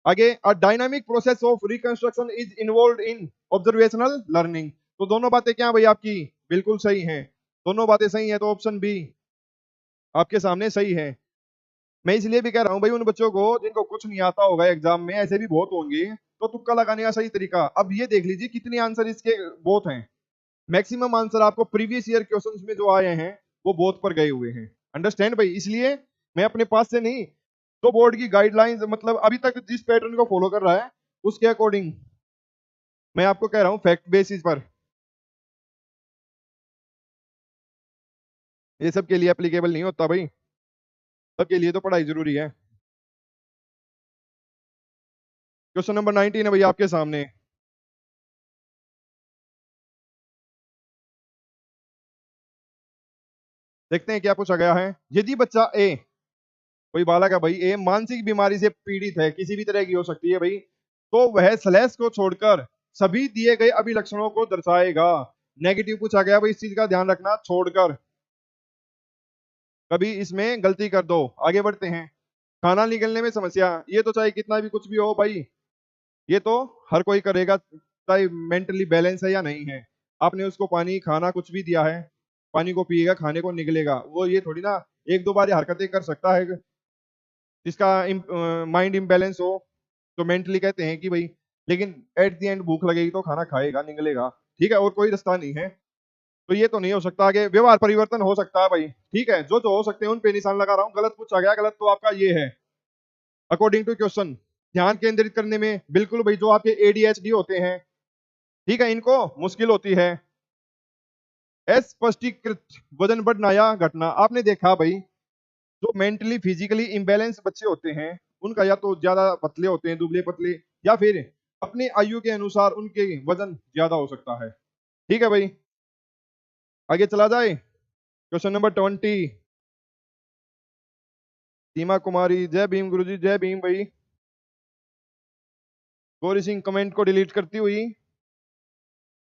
आगे, a dynamic process of reconstruction is involve in observational learning. तो दोनों बातें क्या भाई आपकी बिल्कुल सही हैं। दोनों बातें सही हैं, तो ऑप्शन बी आपके सामने सही है। मैं इसलिए भी कह रहा हूं भाई, उन बच्चों को जिनको कुछ नहीं आता होगा एग्जाम में, ऐसे भी बहुत होंगे, तो तुक्का लगाने का सही तरीका। अब ये देख लीजिए कितने आंसर इसके बहुत हैं। मैक्सिमम आंसर आपको प्रीवियस ईयर क्वेश्चंस में जो आए हैं वो बहुत पर गए हुए हैं। अंडरस्टैंड भाई? इसलिए मैं अपने पास से नहीं, तो बोर्ड की गाइडलाइंस, मतलब अभी तक जिस पैटर्न को फॉलो कर रहा है उसके अकॉर्डिंग मैं आपको कह रहा हूँ, फैक्ट बेसिस पर। ये सब के लिए एप्लीकेबल नहीं होता भाई, सबके लिए तो पढ़ाई जरूरी है। क्वेश्चन नंबर 19 है भाई आपके सामने। देखते हैं क्या पूछा गया है। यदि बच्चा ए, कोई बालक है भाई ए, मानसिक बीमारी से पीड़ित है, किसी भी तरह की हो सकती है भाई, तो वह स्लैश को छोड़कर सभी दिए गए अभिलक्षणों को दर्शाएगा। नेगेटिव पूछा गया भाई, इस चीज का ध्यान रखना, छोड़कर कभी इसमें गलती कर दो। आगे बढ़ते हैं। खाना निकलने में समस्या, ये तो चाहे कितना भी कुछ भी हो भाई, ये तो हर कोई करेगा, चाहे मेंटली बैलेंस है या नहीं है। आपने उसको पानी खाना कुछ भी दिया है, पानी को पिएगा, खाने को निकलेगा, वो ये थोड़ी ना एक दो बार हरकतें कर सकता है। जिसका माइंड इम्बैलेंस हो तो मेंटली कहते हैं कि भाई, लेकिन एट द एंड भूख लगेगी तो खाना खाएगा, निकलेगा, ठीक है, और कोई रास्ता नहीं है। तो ये तो नहीं हो सकता। आगे, व्यवहार परिवर्तन हो सकता है भाई, ठीक है, जो जो हो सकते हैं उन पे निशान लगा रहा हूँ। गलत पूछा गया, गलत तो आपका ये है अकॉर्डिंग टू क्वेश्चन, ध्यान केंद्रित करने में, बिल्कुल भाई, जो आपके एडीएचडी होते हैं, ठीक है, इनको मुश्किल होती है। स्पष्टीकृत वजन बढ़ना या घटना, आपने देखा भाई, जो मेंटली फिजिकली इम्बैलेंस बच्चे होते हैं, उनका या तो ज्यादा पतले होते हैं, दुबले पतले, या फिर अपनी आयु के अनुसार उनके वजन ज्यादा हो सकता है। ठीक है भाई, आगे चला जाए। Question number 20। सीमा कुमारी, जय भीम गुरुजी, जय भीम भाई। गौरी सिंह कमेंट को डिलीट करती हुई,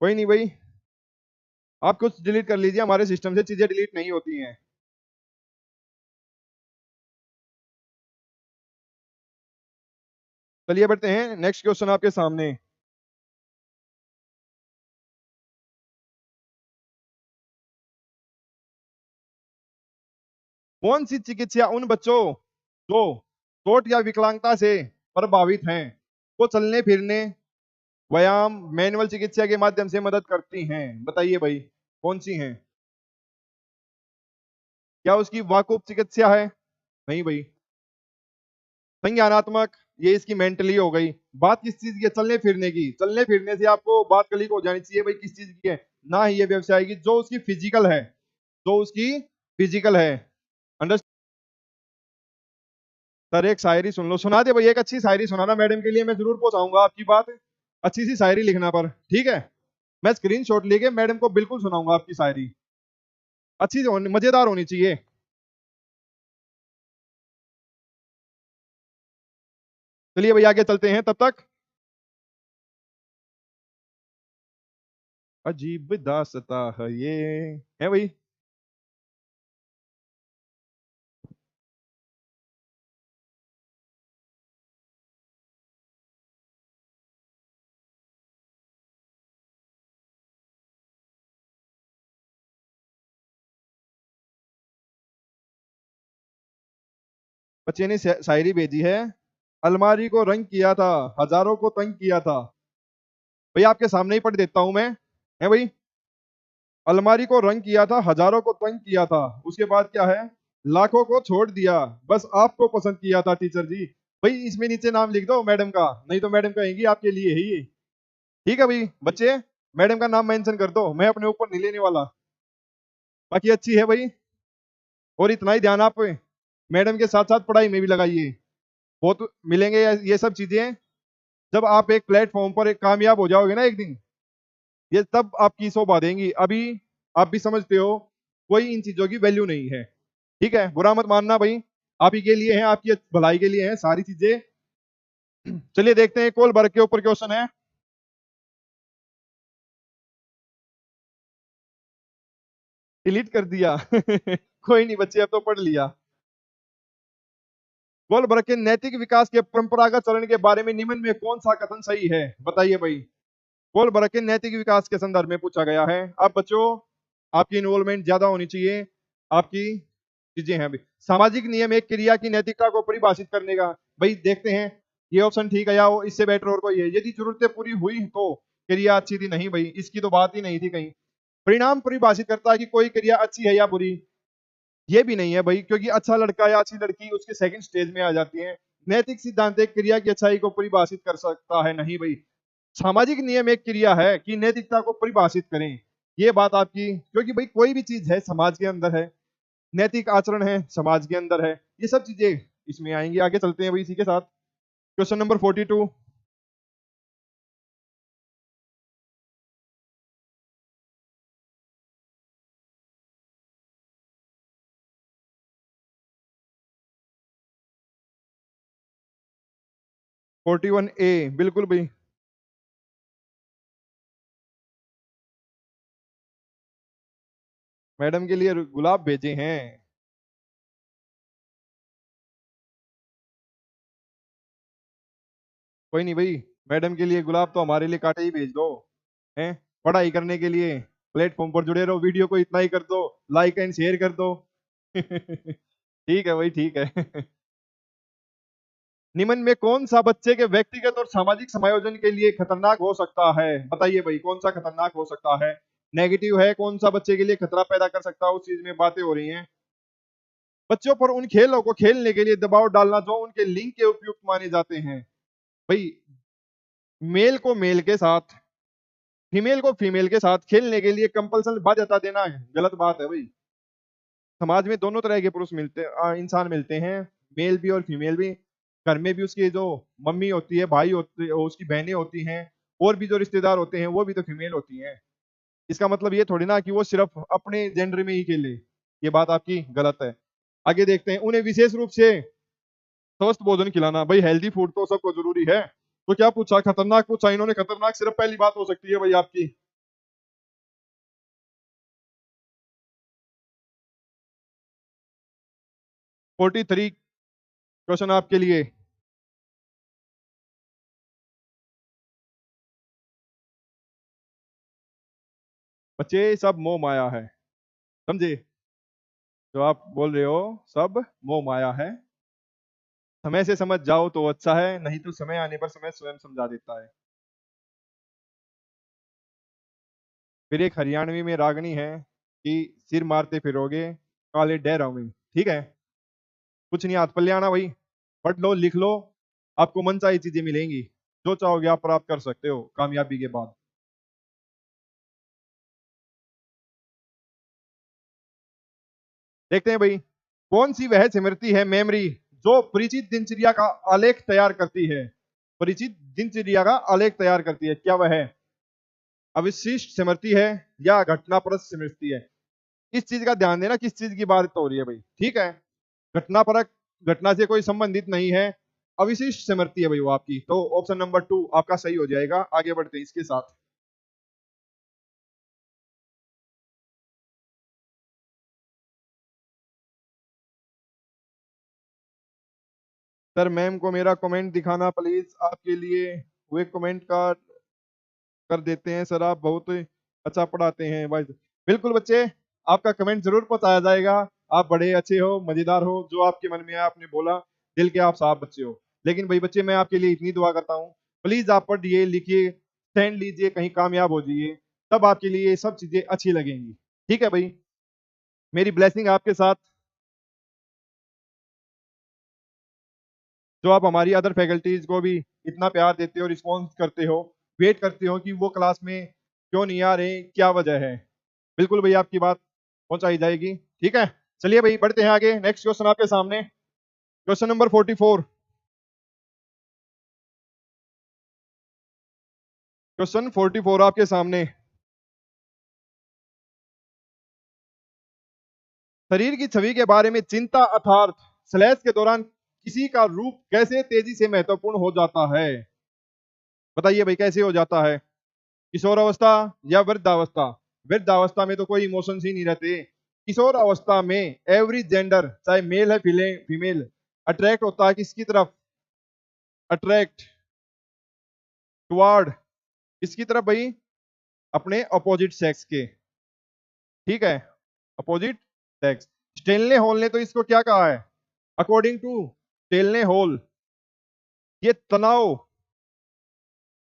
कोई नहीं भाई, आप कुछ डिलीट कर लीजिए, हमारे सिस्टम से चीजें डिलीट नहीं होती हैं। चलिए बढ़ते हैं, नेक्स्ट क्वेश्चन आपके सामने। कौन सी चिकित्सा उन बच्चों जो चोट या विकलांगता से प्रभावित हैं को चलने फिरने, व्यायाम, मैनुअल चिकित्सा के माध्यम से मदद करती हैं? बताइए भाई, कौन सी हैं? क्या उसकी वाकुब चिकित्सा है? नहीं भाई। संज्ञानात्मक, ये इसकी मेंटली हो गई। बात किस चीज की है? चलने फिरने की। चलने फिरने से आपको बात क्लिक हो जानी चाहिए भाई, किस चीज की है, ना ही ये व्यवसाय की, जो उसकी फिजिकल है, जो उसकी फिजिकल है। अंडरस्टैंड? सर एक शायरी सुन लो, सुना दे भाई, एक अच्छी शायरी सुनाना मैडम के लिए, मैं जरूर पहुंचाऊंगा आपकी बात। अच्छी सी शायरी लिखना पर, ठीक है? मैं स्क्रीनशॉट लेके मैडम को बिल्कुल सुनाऊंगा आपकी शायरी, अच्छी मजेदार होनी चाहिए। चलिए भाई आगे चलते हैं तब तक। अजीब दास्ता है ये, है भाई। बच्चे ने शायरी भेजी है। अलमारी को रंग किया था, हजारों को तंग किया था। भाई आपके सामने ही पढ़ देता हूं मैं, है भाई। अलमारी को रंग किया था, हजारों को तंग किया था, उसके बाद क्या है? लाखों को छोड़ दिया, बस आपको पसंद किया था टीचर जी। भाई इसमें नीचे नाम लिख दो मैडम का, नहीं तो मैडम कहेंगी आपके लिए है ये। ठीक है भाई बच्चे, मैडम का नाम मेंशन कर दो, मैं अपने ऊपर नहीं लेने वाला। बाकी अच्छी है भाई, और इतना ही ध्यान आप मैडम के साथ साथ पढ़ाई में भी लगाइए। बहुत मिलेंगे ये सब चीजें, जब आप एक प्लेटफॉर्म पर एक कामयाब हो जाओगे ना एक दिन, ये तब आपकी शोभा देंगी। अभी आप भी समझते हो, कोई इन चीजों की वैल्यू नहीं है। ठीक है, बुरा मत मानना भाई, आप ही के लिए है, आपकी भलाई के लिए है सारी चीजें। चलिए देखते हैं, कोल वर्ग के ऊपर क्वेश्चन है। डिलीट कर दिया कोई नहीं बच्चे, अब तो पढ़ लिया। गोलबर्ग के नैतिक विकास के परंपरागत चरण के बारे में निम्न में कौन सा कथन सही है? बताइए भाई। गोलबर्ग के नैतिक विकास के संदर्भ में पूछा गया है। अब बच्चों, आपकी इन्वॉल्वमेंट ज्यादा होनी चाहिए, आपकी चीजें हैं भाई। सामाजिक नियम एक क्रिया की नैतिकता को परिभाषित करने का, भाई देखते हैं ये ऑप्शन ठीक है या वो इससे बेटर और कोई है। यदि जरूरतें पूरी हुई तो क्रिया अच्छी थी, नहीं भाई इसकी तो बात ही नहीं थी कहीं। परिणाम परिभाषित करता है कि कोई क्रिया अच्छी है या बुरी, ये भी नहीं है भाई, क्योंकि अच्छा लड़का या अच्छी लड़की उसके सेकंड स्टेज में आ जाती है। नैतिक सिद्धांत एक क्रिया की अच्छाई को परिभाषित कर सकता है, नहीं भाई। सामाजिक नियम एक क्रिया है कि नैतिकता को परिभाषित करें, ये बात आपकी, क्योंकि भाई कोई भी चीज है समाज के अंदर है, नैतिक आचरण है समाज के अंदर है, ये सब चीजें इसमें आएंगी। आगे चलते हैं भाई इसी के साथ। Question number 42। 41A, बिल्कुल भाई। मैडम के लिए गुलाब भेजे हैं। कोई नहीं भाई, मैडम के लिए गुलाब तो हमारे लिए कांटे ही भेज दो, हैं? पढ़ाई करने के लिए प्लेटफॉर्म पर जुड़े रहो, वीडियो को इतना ही कर दो, लाइक एंड शेयर कर दो ठीक है भाई, ठीक है निम्न में कौन सा बच्चे के व्यक्तिगत और सामाजिक समायोजन के लिए खतरनाक हो सकता है? बताइए भाई, कौन सा खतरनाक हो सकता है? नेगेटिव है, कौन सा बच्चे के लिए खतरा पैदा कर सकता है, उस चीज में बातें हो रही हैं। बच्चों पर उन खेलों को खेलने के लिए दबाव डालना जो उनके लिंग के उपयुक्त माने जाते हैं। भाई मेल को मेल के साथ, फीमेल को फीमेल के साथ खेलने के लिए कंपल्सन बाध्यता देना गलत बात है भाई। समाज में दोनों तरह के पुरुष मिलते इंसान मिलते हैं, मेल भी और फीमेल भी। घर में भी उसकी जो मम्मी होती है, भाई होते, उसकी बहनें होती हैं, और भी जो रिश्तेदार होते हैं वो भी तो फीमेल होती हैं। इसका मतलब ये थोड़ी ना कि वो सिर्फ अपने जेंडर में ही खेले। ये बात आपकी गलत है। आगे देखते हैं, उन्हें विशेष रूप से स्वस्थ भोजन खिलाना। भाई हेल्दी फूड तो सबको जरूरी है। तो क्या पूछा, खतरनाक पूछा इन्होंने। खतरनाक सिर्फ पहली बात हो सकती है भाई आपकी। 43 क्वेश्चन आपके लिए। बच्चे सब मोह माया है, समझे? जो आप बोल रहे हो सब मोह माया है। समय से समझ जाओ तो अच्छा है, नहीं तो समय आने पर समय स्वयं समझा देता है। फिर एक हरियाणवी में रागनी है कि सिर मारते फिरोगे काले डहरों में। ठीक है, कुछ नहीं हाथ पल्ले आना भाई। पढ़ लो लिख लो, आपको मनचाही चीजें मिलेंगी। जो चाहोगे आप प्राप्त कर सकते हो कामयाबी के बाद। देखते हैं भाई, कौन सी वह स्मृति है, मेमोरी, जो परिचित दिनचर्या का आलेख तैयार करती है। परिचित दिनचर्या का आलेख तैयार करती है, क्या वह है? अविशिष्ट स्मृति है या घटनापरक स्मृति है? इस चीज का ध्यान देना, किस चीज की बात हो रही है भाई। ठीक है, घटनापरक, घटना से कोई संबंधित नहीं है। अविशिष्ट स्मृति है भाई वो आपकी। तो ऑप्शन नंबर 2 आपका सही हो जाएगा। आगे बढ़ते हैं इसके साथ। सर मैम को मेरा कमेंट दिखाना प्लीज, आपके लिए वो कमेंट का कर देते हैं। सर आप बहुत अच्छा पढ़ाते हैं भाई। बिल्कुल बच्चे, आपका कमेंट जरूर पहुंचाया जाएगा। आप बड़े अच्छे हो, मजेदार हो, जो आपके मन में है आपने बोला। दिल के आप साफ बच्चे हो। लेकिन भाई बच्चे, मैं आपके लिए इतनी दुआ करता हूँ, प्लीज आप पढ़िए लिखिए, स्टैंड लीजिए, कहीं कामयाब हो जाइए, तब आपके लिए ये सब चीजें अच्छी लगेंगी। ठीक है भाई, मेरी ब्लेसिंग आपके साथ। जो आप हमारी अदर फैकल्टीज को भी इतना प्यार देते हो, रिस्पॉन्स करते हो, वेट करते हो कि वो क्लास में क्यों नहीं आ रहे, क्या वजह है। बिल्कुल भैया आपकी बात पहुंचाई जाएगी। ठीक है, चलिए भाई बढ़ते हैं आगे। नेक्स्ट क्वेश्चन आपके सामने, क्वेश्चन नंबर 44। क्वेश्चन 44 आपके सामने। शरीर की छवि के बारे में चिंता अर्थात स्लैश के दौरान किसी का रूप कैसे तेजी से महत्वपूर्ण हो जाता है? बताइए भाई, कैसे हो जाता है? किशोर अवस्था या वृद्धावस्था? वृद्धावस्था में तो कोई इमोशंस ही नहीं रहते। किशोर अवस्था में एवरी जेंडर, चाहे मेल है फीमेल, अट्रैक्ट होता है किसकी तरफ? अट्रैक्ट टुवर्ड किसकी तरफ भाई? अपने अपोजिट सेक्स के। ठीक है, अपोजिट सेक्स। स्टेनले हॉल ने तो इसको क्या कहा है? अकॉर्डिंग टू स्टेनले हॉल, ये तनाव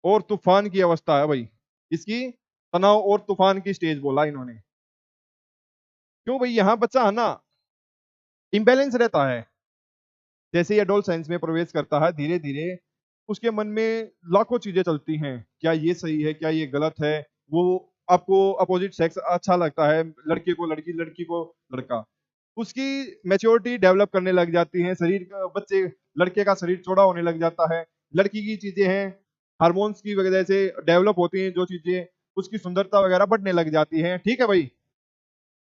और तूफान की अवस्था है भाई। इसकी तनाव और तूफान की स्टेज बोला इन्होंने। क्यों भाई, यहाँ बच्चा है ना इम्बेलेंस रहता है। जैसे ही एडोल साइंस में प्रवेश करता है, धीरे धीरे उसके मन में लाखों चीजें चलती हैं। क्या ये सही है, क्या ये गलत है? वो आपको अपोजिट सेक्स अच्छा लगता है, लड़के को लड़की, लड़की को लड़का। उसकी मैच्योरिटी डेवलप करने लग जाती है, शरीर का बच्चे, लड़के का शरीर चौड़ा होने लग जाता है। लड़की की चीजें हैं, हार्मोन्स की वजह से डेवलप होती हैं जो चीजें, उसकी सुंदरता वगैरह बढ़ने लग जाती है। ठीक है भाई,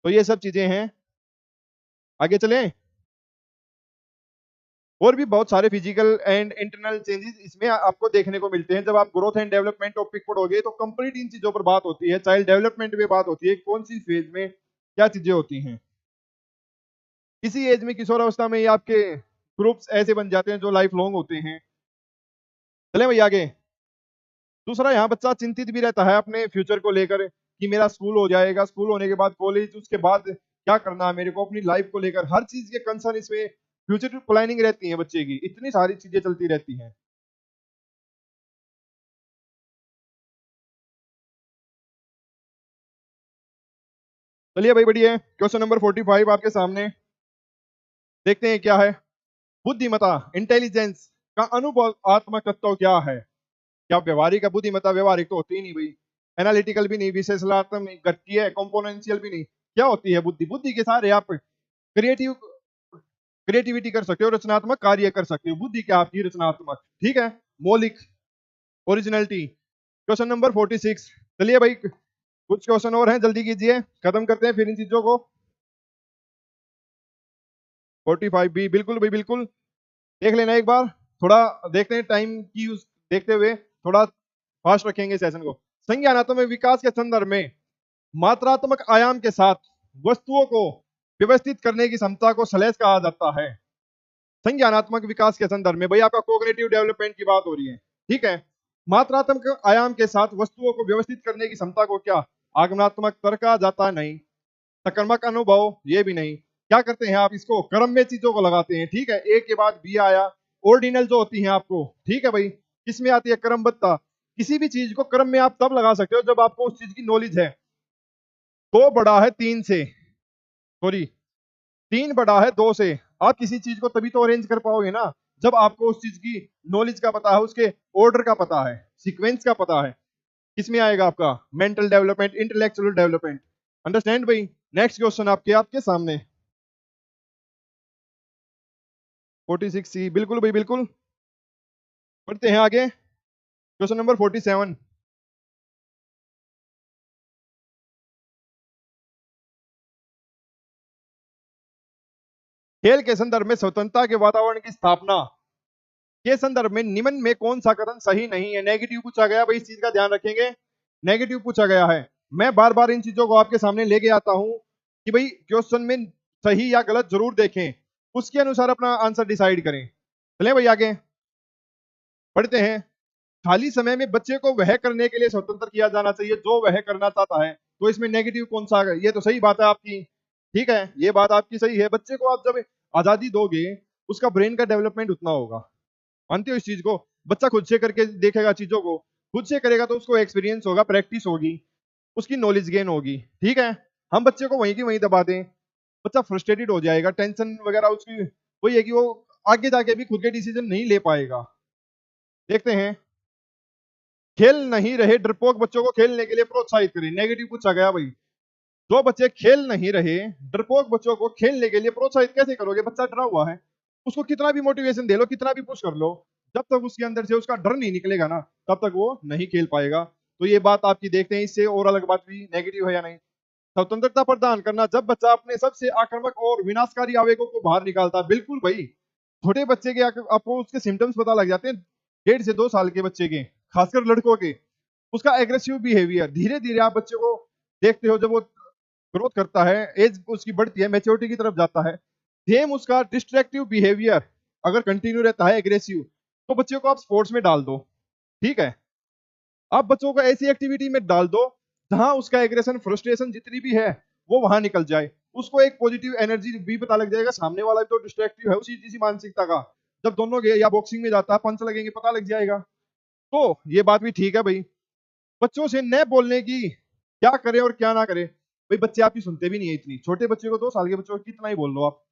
तो ये सब चीजें हैं। आगे चलें। और भी बहुत सारे फिजिकल एंड इंटरनल चेंजेस इसमें आपको देखने को मिलते हैं। जब आप ग्रोथ एंड डेवलपमेंट टॉपिक पढ़ोगे तो कंप्लीट इन चीजों पर बात होती है। चाइल्ड डेवलपमेंट में बात होती है, कौन सी फेज में क्या चीजें होती हैं। किसी एज में, किशोर अवस्था में, ये आपके ग्रुप्स ऐसे बन जाते हैं जो लाइफ लॉन्ग होते हैं। चले भाई आगे। दूसरा, यहाँ बच्चा चिंतित भी रहता है अपने फ्यूचर को लेकर कि मेरा स्कूल हो जाएगा, स्कूल होने के बाद कॉलेज, उसके बाद क्या करना है मेरे को, अपनी लाइफ को लेकर हर चीज के कंसर्न इसमें, फ्यूचर प्लानिंग रहती है बच्चे की, इतनी सारी चीजें चलती रहती हैं। चलिए भाई बढ़िया, क्वेश्चन नंबर 45 आपके सामने। देखते हैं क्या है। बुद्धिमता, इंटेलिजेंस, का अनुभवात्मक तत्व क्या है? क्या व्यवहारिक है? बुद्धिमत्ता व्यवहारिक तो होती ही नहीं भाई, एनालिटिकल भी नहीं, विश्लेषणात्मक, गणितीय, कंपोनेंशियल भी नहीं। क्या होती है बुद्धि? बुद्धि के सहारे आप क्रिएटिव क्रिएटिविटी कर सकते हो, रचनात्मक कार्य कर सकते हो। बुद्धि क्या आपकी? रचनात्मक। ठीक है, मौलिक, ओरिजिनलिटी। Question number 46। चलिए भाई, कुछ क्वेश्चन और हैं, जल्दी कीजिए, खत्म करते हैं फिर इन चीजों को। 45 भी, बिल्कुल भाई बिल्कुल, देख लेना एक बार। थोड़ा देखते हैं टाइम की यूज देखते हुए, थोड़ा फास्ट रखेंगे सेशन को। संज्ञानात्मक विकास के संदर्भ में मात्रात्मक आयाम के साथ वस्तुओं को व्यवस्थित करने की क्षमता को श्लेष कहा जाता है। संज्ञानात्मक विकास के संदर्भ में भाई आपका कोग्निटिव डेवलपमेंट की बात हो रही है। ठीक है, मात्रात्मक आयाम के साथ वस्तुओं को व्यवस्थित करने की क्षमता को क्या आगमनात्मक तर्क कहा जाता? नहीं। सकर्मक अनुभव, ये भी नहीं। क्या करते हैं आप? इसको क्रम में चीजों को लगाते हैं। ठीक है, ए के बाद बी आया। ऑर्डिनल जो होती है आपको, ठीक है भाई, किसमें आती है? क्रमबद्धता। किसी भी चीज को क्रम में आप तब लगा सकते हो जब आपको उस चीज की नॉलेज है। 2 बड़ा है 3 से, सॉरी 3 बड़ा है 2 से। आप किसी चीज को तभी तो अरेंज कर पाओगे ना जब आपको उस चीज की नॉलेज का पता है, उसके ऑर्डर का पता है, सीक्वेंस का पता है। किसमें आएगा आपका? Mental development, intellectual development. Understand भाई? नेक्स्ट क्वेश्चन आपके आपके सामने 46 सी, बिल्कुल भाई बिल्कुल। बढ़ते हैं आगे, क्वेश्चन नंबर 47। खेल के संदर्भ में स्वतंत्रता के वातावरण की स्थापना के संदर्भ में निम्न में कौन सा कथन सही नहीं है? नेगेटिव पूछा गया भाई, इस चीज का ध्यान रखेंगे, नेगेटिव पूछा गया है। मैं बार बार इन चीजों को आपके सामने लेके आता हूं कि भाई क्वेश्चन में सही या गलत जरूर देखें, उसके अनुसार अपना आंसर डिसाइड करें। चले भाई आगे बढ़ते हैं। खाली समय में बच्चे को वह करने के लिए स्वतंत्र किया जाना चाहिए जो वह करना चाहता है। तो इसमें नेगेटिव कौन सा है? ये तो सही बात है आपकी। ठीक है, ये बात आपकी सही है। बच्चे को आप जब आजादी दोगे, उसका ब्रेन का डेवलपमेंट उतना होगा। मानते हो इस चीज को? बच्चा खुद से करके देखेगा चीजों को, खुद से करेगा तो उसको एक्सपीरियंस होगा, प्रैक्टिस होगी, उसकी नॉलेज गेन होगी। ठीक है, हम बच्चे को वहीं की वहीं दबा दें, बच्चा फ्रस्ट्रेटेड हो जाएगा, टेंशन वगैरह उसकी वही है कि वो आगे जाके भी खुद के डिसीजन नहीं ले पाएगा। देखते हैं, खेल नहीं रहे डरपोक बच्चों को खेलने के लिए प्रोत्साहित करें। नेगेटिव पूछा गया भाई, जो बच्चे खेल नहीं रहे डरपोक बच्चों को खेलने के लिए प्रोत्साहित कैसे करोगे? बच्चा डरा हुआ है, उसको कितना भी मोटिवेशन दे लो, कितना भी पुश कर लो, जब तक उसके अंदर से उसका डर नहीं निकलेगा ना, तब तक वो नहीं खेल पाएगा। तो ये बात आपकी देखते हैं, इससे और अलग बात भी नेगेटिव है या नहीं? स्वतंत्रता प्रदान करना, जब बच्चा अपने सबसे आक्रामक और विनाशकारी आवेगों को बाहर निकालता है। बिल्कुल भाई, छोटे बच्चे के आपको उसके सिम्टम्स पता लग जाते हैं, 1.5 से 2 साल के बच्चे के, खासकर लड़कों के, उसका एग्रेसिव बिहेवियर। धीरे धीरे आप बच्चे को देखते हो, जब वो ग्रोथ करता है, एज उसकी बढ़ती है, मेच्योरिटी की तरफ जाता है, सेम उसका डिस्ट्रैक्टिव बिहेवियर अगर कंटिन्यू रहता है, एग्रेसिव, तो बच्चे को आप स्पोर्ट्स में डाल दो। ठीक है, आप बच्चों को ऐसी एक्टिविटी में डाल दो जहां उसका एग्रेशन, फ्रस्ट्रेशन जितनी भी है वो वहां निकल जाए, उसको एक पॉजिटिव एनर्जी भी पता लग जाएगा। सामने वाला भी तो डिस्ट्रैक्टिव है उसी इसी मानसिकता का, जब दोनों के या बॉक्सिंग में जाता है, पंच लगेंगे, पता लग जाएगा। तो ये बात भी ठीक है भाई, बच्चों से न बोलने की, क्या करें और क्या ना करें। भाई बच्चे आपकी सुनते भी नहीं है इतनी, छोटे बच्चे को, 2 साल के बच्चों को कितना ही बोल लो आप,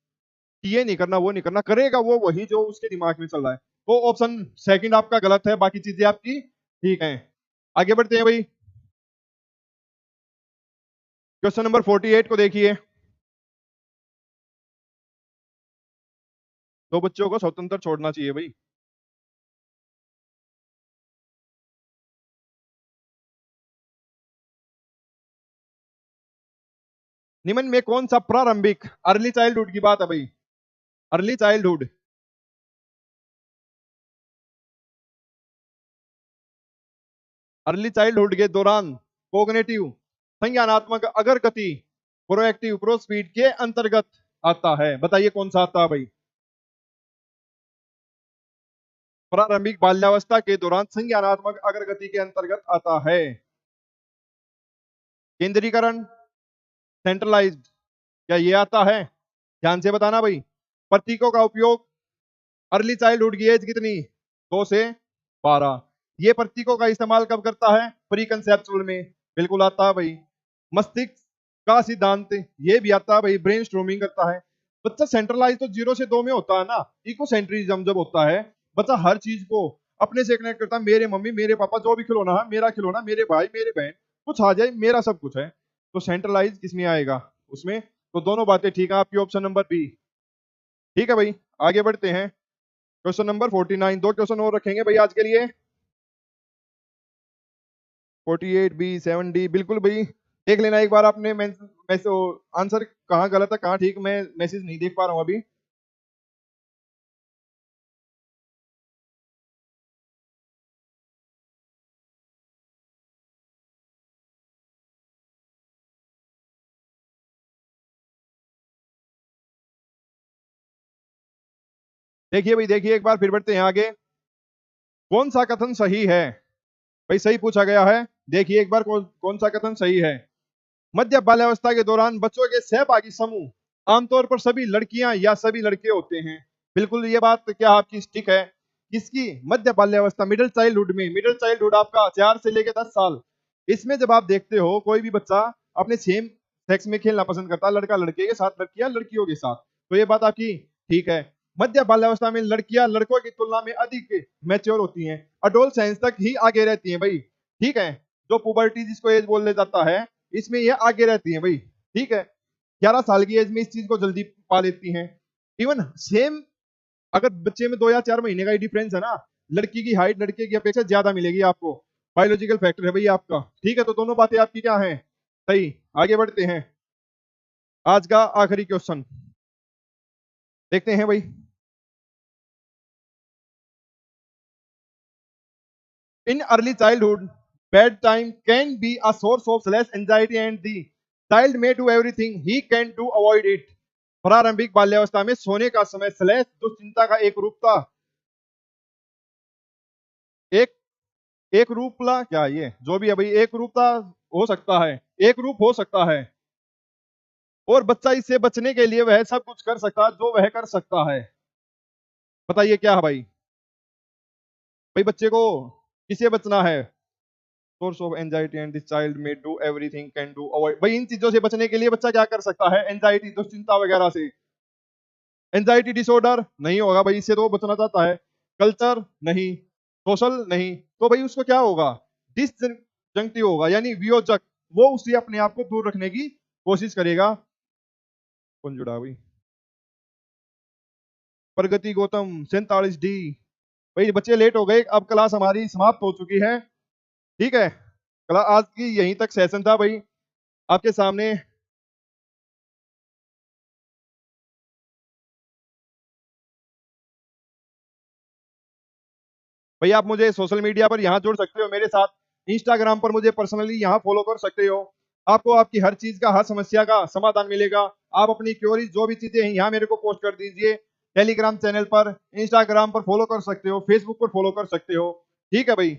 ये नहीं करना वो नहीं करना, करेगा वो वही जो उसके दिमाग में चल रहा है। तो ऑप्शन सेकंड आपका गलत है, बाकी चीजें आपकी ठीक है। आगे बढ़ते हैं भाई, क्वेश्चन नंबर 48 को देखिए। तो बच्चों को स्वतंत्र छोड़ना चाहिए भाई। निम्न में कौन सा प्रारंभिक, अर्ली चाइल्डहुड की बात है भाई, अर्ली चाइल्डहुड, अर्ली चाइल्डहुड के दौरान कोग्निटिव, संज्ञानात्मक अग्रगति, प्रोएक्टिव, प्रोस्पीड के अंतर्गत आता है? बताइए कौन सा आता है भाई? प्रारंभिक बाल्यावस्था के दौरान संज्ञानात्मक अग्रगति के अंतर्गत आता है। केंद्रीकरण, सेंट्रलाइज्ड, क्या ये आता है? ध्यान से बताना भाई। प्रतीकों का उपयोग, अर्ली चाइल्डहुड की एज कितनी? 2 से 12। ये प्रतीकों का इस्तेमाल कब करता है? प्री कंसेप्चुअल में, बिल्कुल आता है भाई। मस्तिष्क का सिद्धांत, ये भी आता है भाई, ब्रेन स्ट्रोमिंग करता है। बच्चा सेंट्रलाइज तो 0 से 2 में होता है ना, इकोसेंट्रिज्म जब होता है बच्चा हर चीज को अपने से कनेक्ट करता है, मेरे मम्मी मेरे पापा जो भी खिलौना है मेरा खिलौना, मेरे भाई मेरे बहन, कुछ आ जाए मेरा सब कुछ है। तो सेंट्रलाइज किसमें आएगा, उसमें। तो दोनों बातें ठीक है, आपकी ऑप्शन नंबर बी। ठीक है भाई, आगे बढ़ते हैं। क्वेश्चन नंबर 49, दो क्वेश्चन और रखेंगे भाई आज के लिए। 48 बी 7 डी, बिल्कुल भाई देख लेना एक बार आपने आंसर कहाँ गलत है कहाँ ठीक, मैं मैसेज नहीं देख पा रहा हूँ अभी। देखिए भाई देखिए, एक बार फिर बढ़ते हैं आगे। कौन सा कथन सही है, भाई सही पूछा गया है। देखिए एक बार कौन सा कथन सही है। मध्य बाल्यावस्था के दौरान बच्चों के सहभागी समूह आमतौर पर सभी लड़कियां या सभी लड़के होते हैं। बिल्कुल ये बात क्या आपकी ठीक है। किसकी, मध्य बाल्यावस्था, मिडिल चाइल्डहुड में। मिडिल चाइल्डहुड आपका 4 से लेकर 10 साल। इसमें जब आप देखते हो कोई भी बच्चा अपने सेम सेक्स में खेलना पसंद करता है, लड़का लड़के के साथ, लड़कियां लड़कियों के साथ, तो ये बात आपकी ठीक है। मध्य बाल्यावस्था में लड़कियां लड़कों की तुलना में अधिक मैच्योर होती हैं, अडोलसेंस तक ही आगे रहती हैं भाई। ठीक है, जो पुबर्टी जिसको एज बोल जाता है, इसमें ये आगे रहती हैं भाई। ठीक है, 11 साल की एज में इस चीज को जल्दी पा लेती हैं। इवन सेम अगर बच्चे में 2 या 4 महीने का ही डिफरेंस है ना, लड़की की हाइट लड़के की अपेक्षा ज्यादा मिलेगी आपको। बायोलॉजिकल फैक्टर है भाई आपका। ठीक है, तो दोनों बातें आपकी क्या हैं, सही। आगे बढ़ते हैं, आज का आखिरी क्वेश्चन देखते हैं भाई। In early childhood bedtime can be a source of less anxiety and the child may do everything he can to avoid it. प्रारंभिक बाल्यावस्था में सोने का समय स्लेस दुश्चिंता का एक रूप था। एक एक रूपला क्या ये जो भी है भाई, एक रूपता हो सकता है, एक रूप हो सकता है, और बच्चा इससे बचने के लिए वह सब कुछ कर सकता है जो वह कर सकता है। बताइए क्या है भाई। भाई बच्चे को किससे बचना है, source of anxiety and this child may do everything can do avoid. भाई इन चीजों से बचने के लिए बच्चा क्या कर सकता है, एंजाइटी दुश्चिंता वगैरह से। एंजाइटी डिसऑर्डर नहीं होगा भाई, इससे तो वो बचना चाहता है। कल्चर नहीं, सोशल नहीं, तो भाई उसको क्या होगा, डिसजंक्टिव होगा, यानी वियोजक। वो उसे अपने आप को दूर रखने की कोशिश करेगा। कौन जुड़ा भाई, प्रगति गौतम 47 डी। भाई बच्चे लेट हो गए, अब क्लास हमारी समाप्त हो चुकी है। ठीक है, क्लास आज की यहीं तक सेशन था भाई आपके सामने। भाई आप मुझे सोशल मीडिया पर यहाँ जोड़ सकते हो मेरे साथ, इंस्टाग्राम पर मुझे पर्सनली यहाँ फॉलो कर सकते हो। आपको आपकी हर चीज का, हर समस्या का समाधान मिलेगा। आप अपनी क्वेरी जो भी चीजें हैं यहाँ मेरे को पोस्ट कर दीजिए। टेलीग्राम चैनल पर, इंस्टाग्राम पर फॉलो कर सकते हो, फेसबुक पर फॉलो कर सकते हो। ठीक है भाई।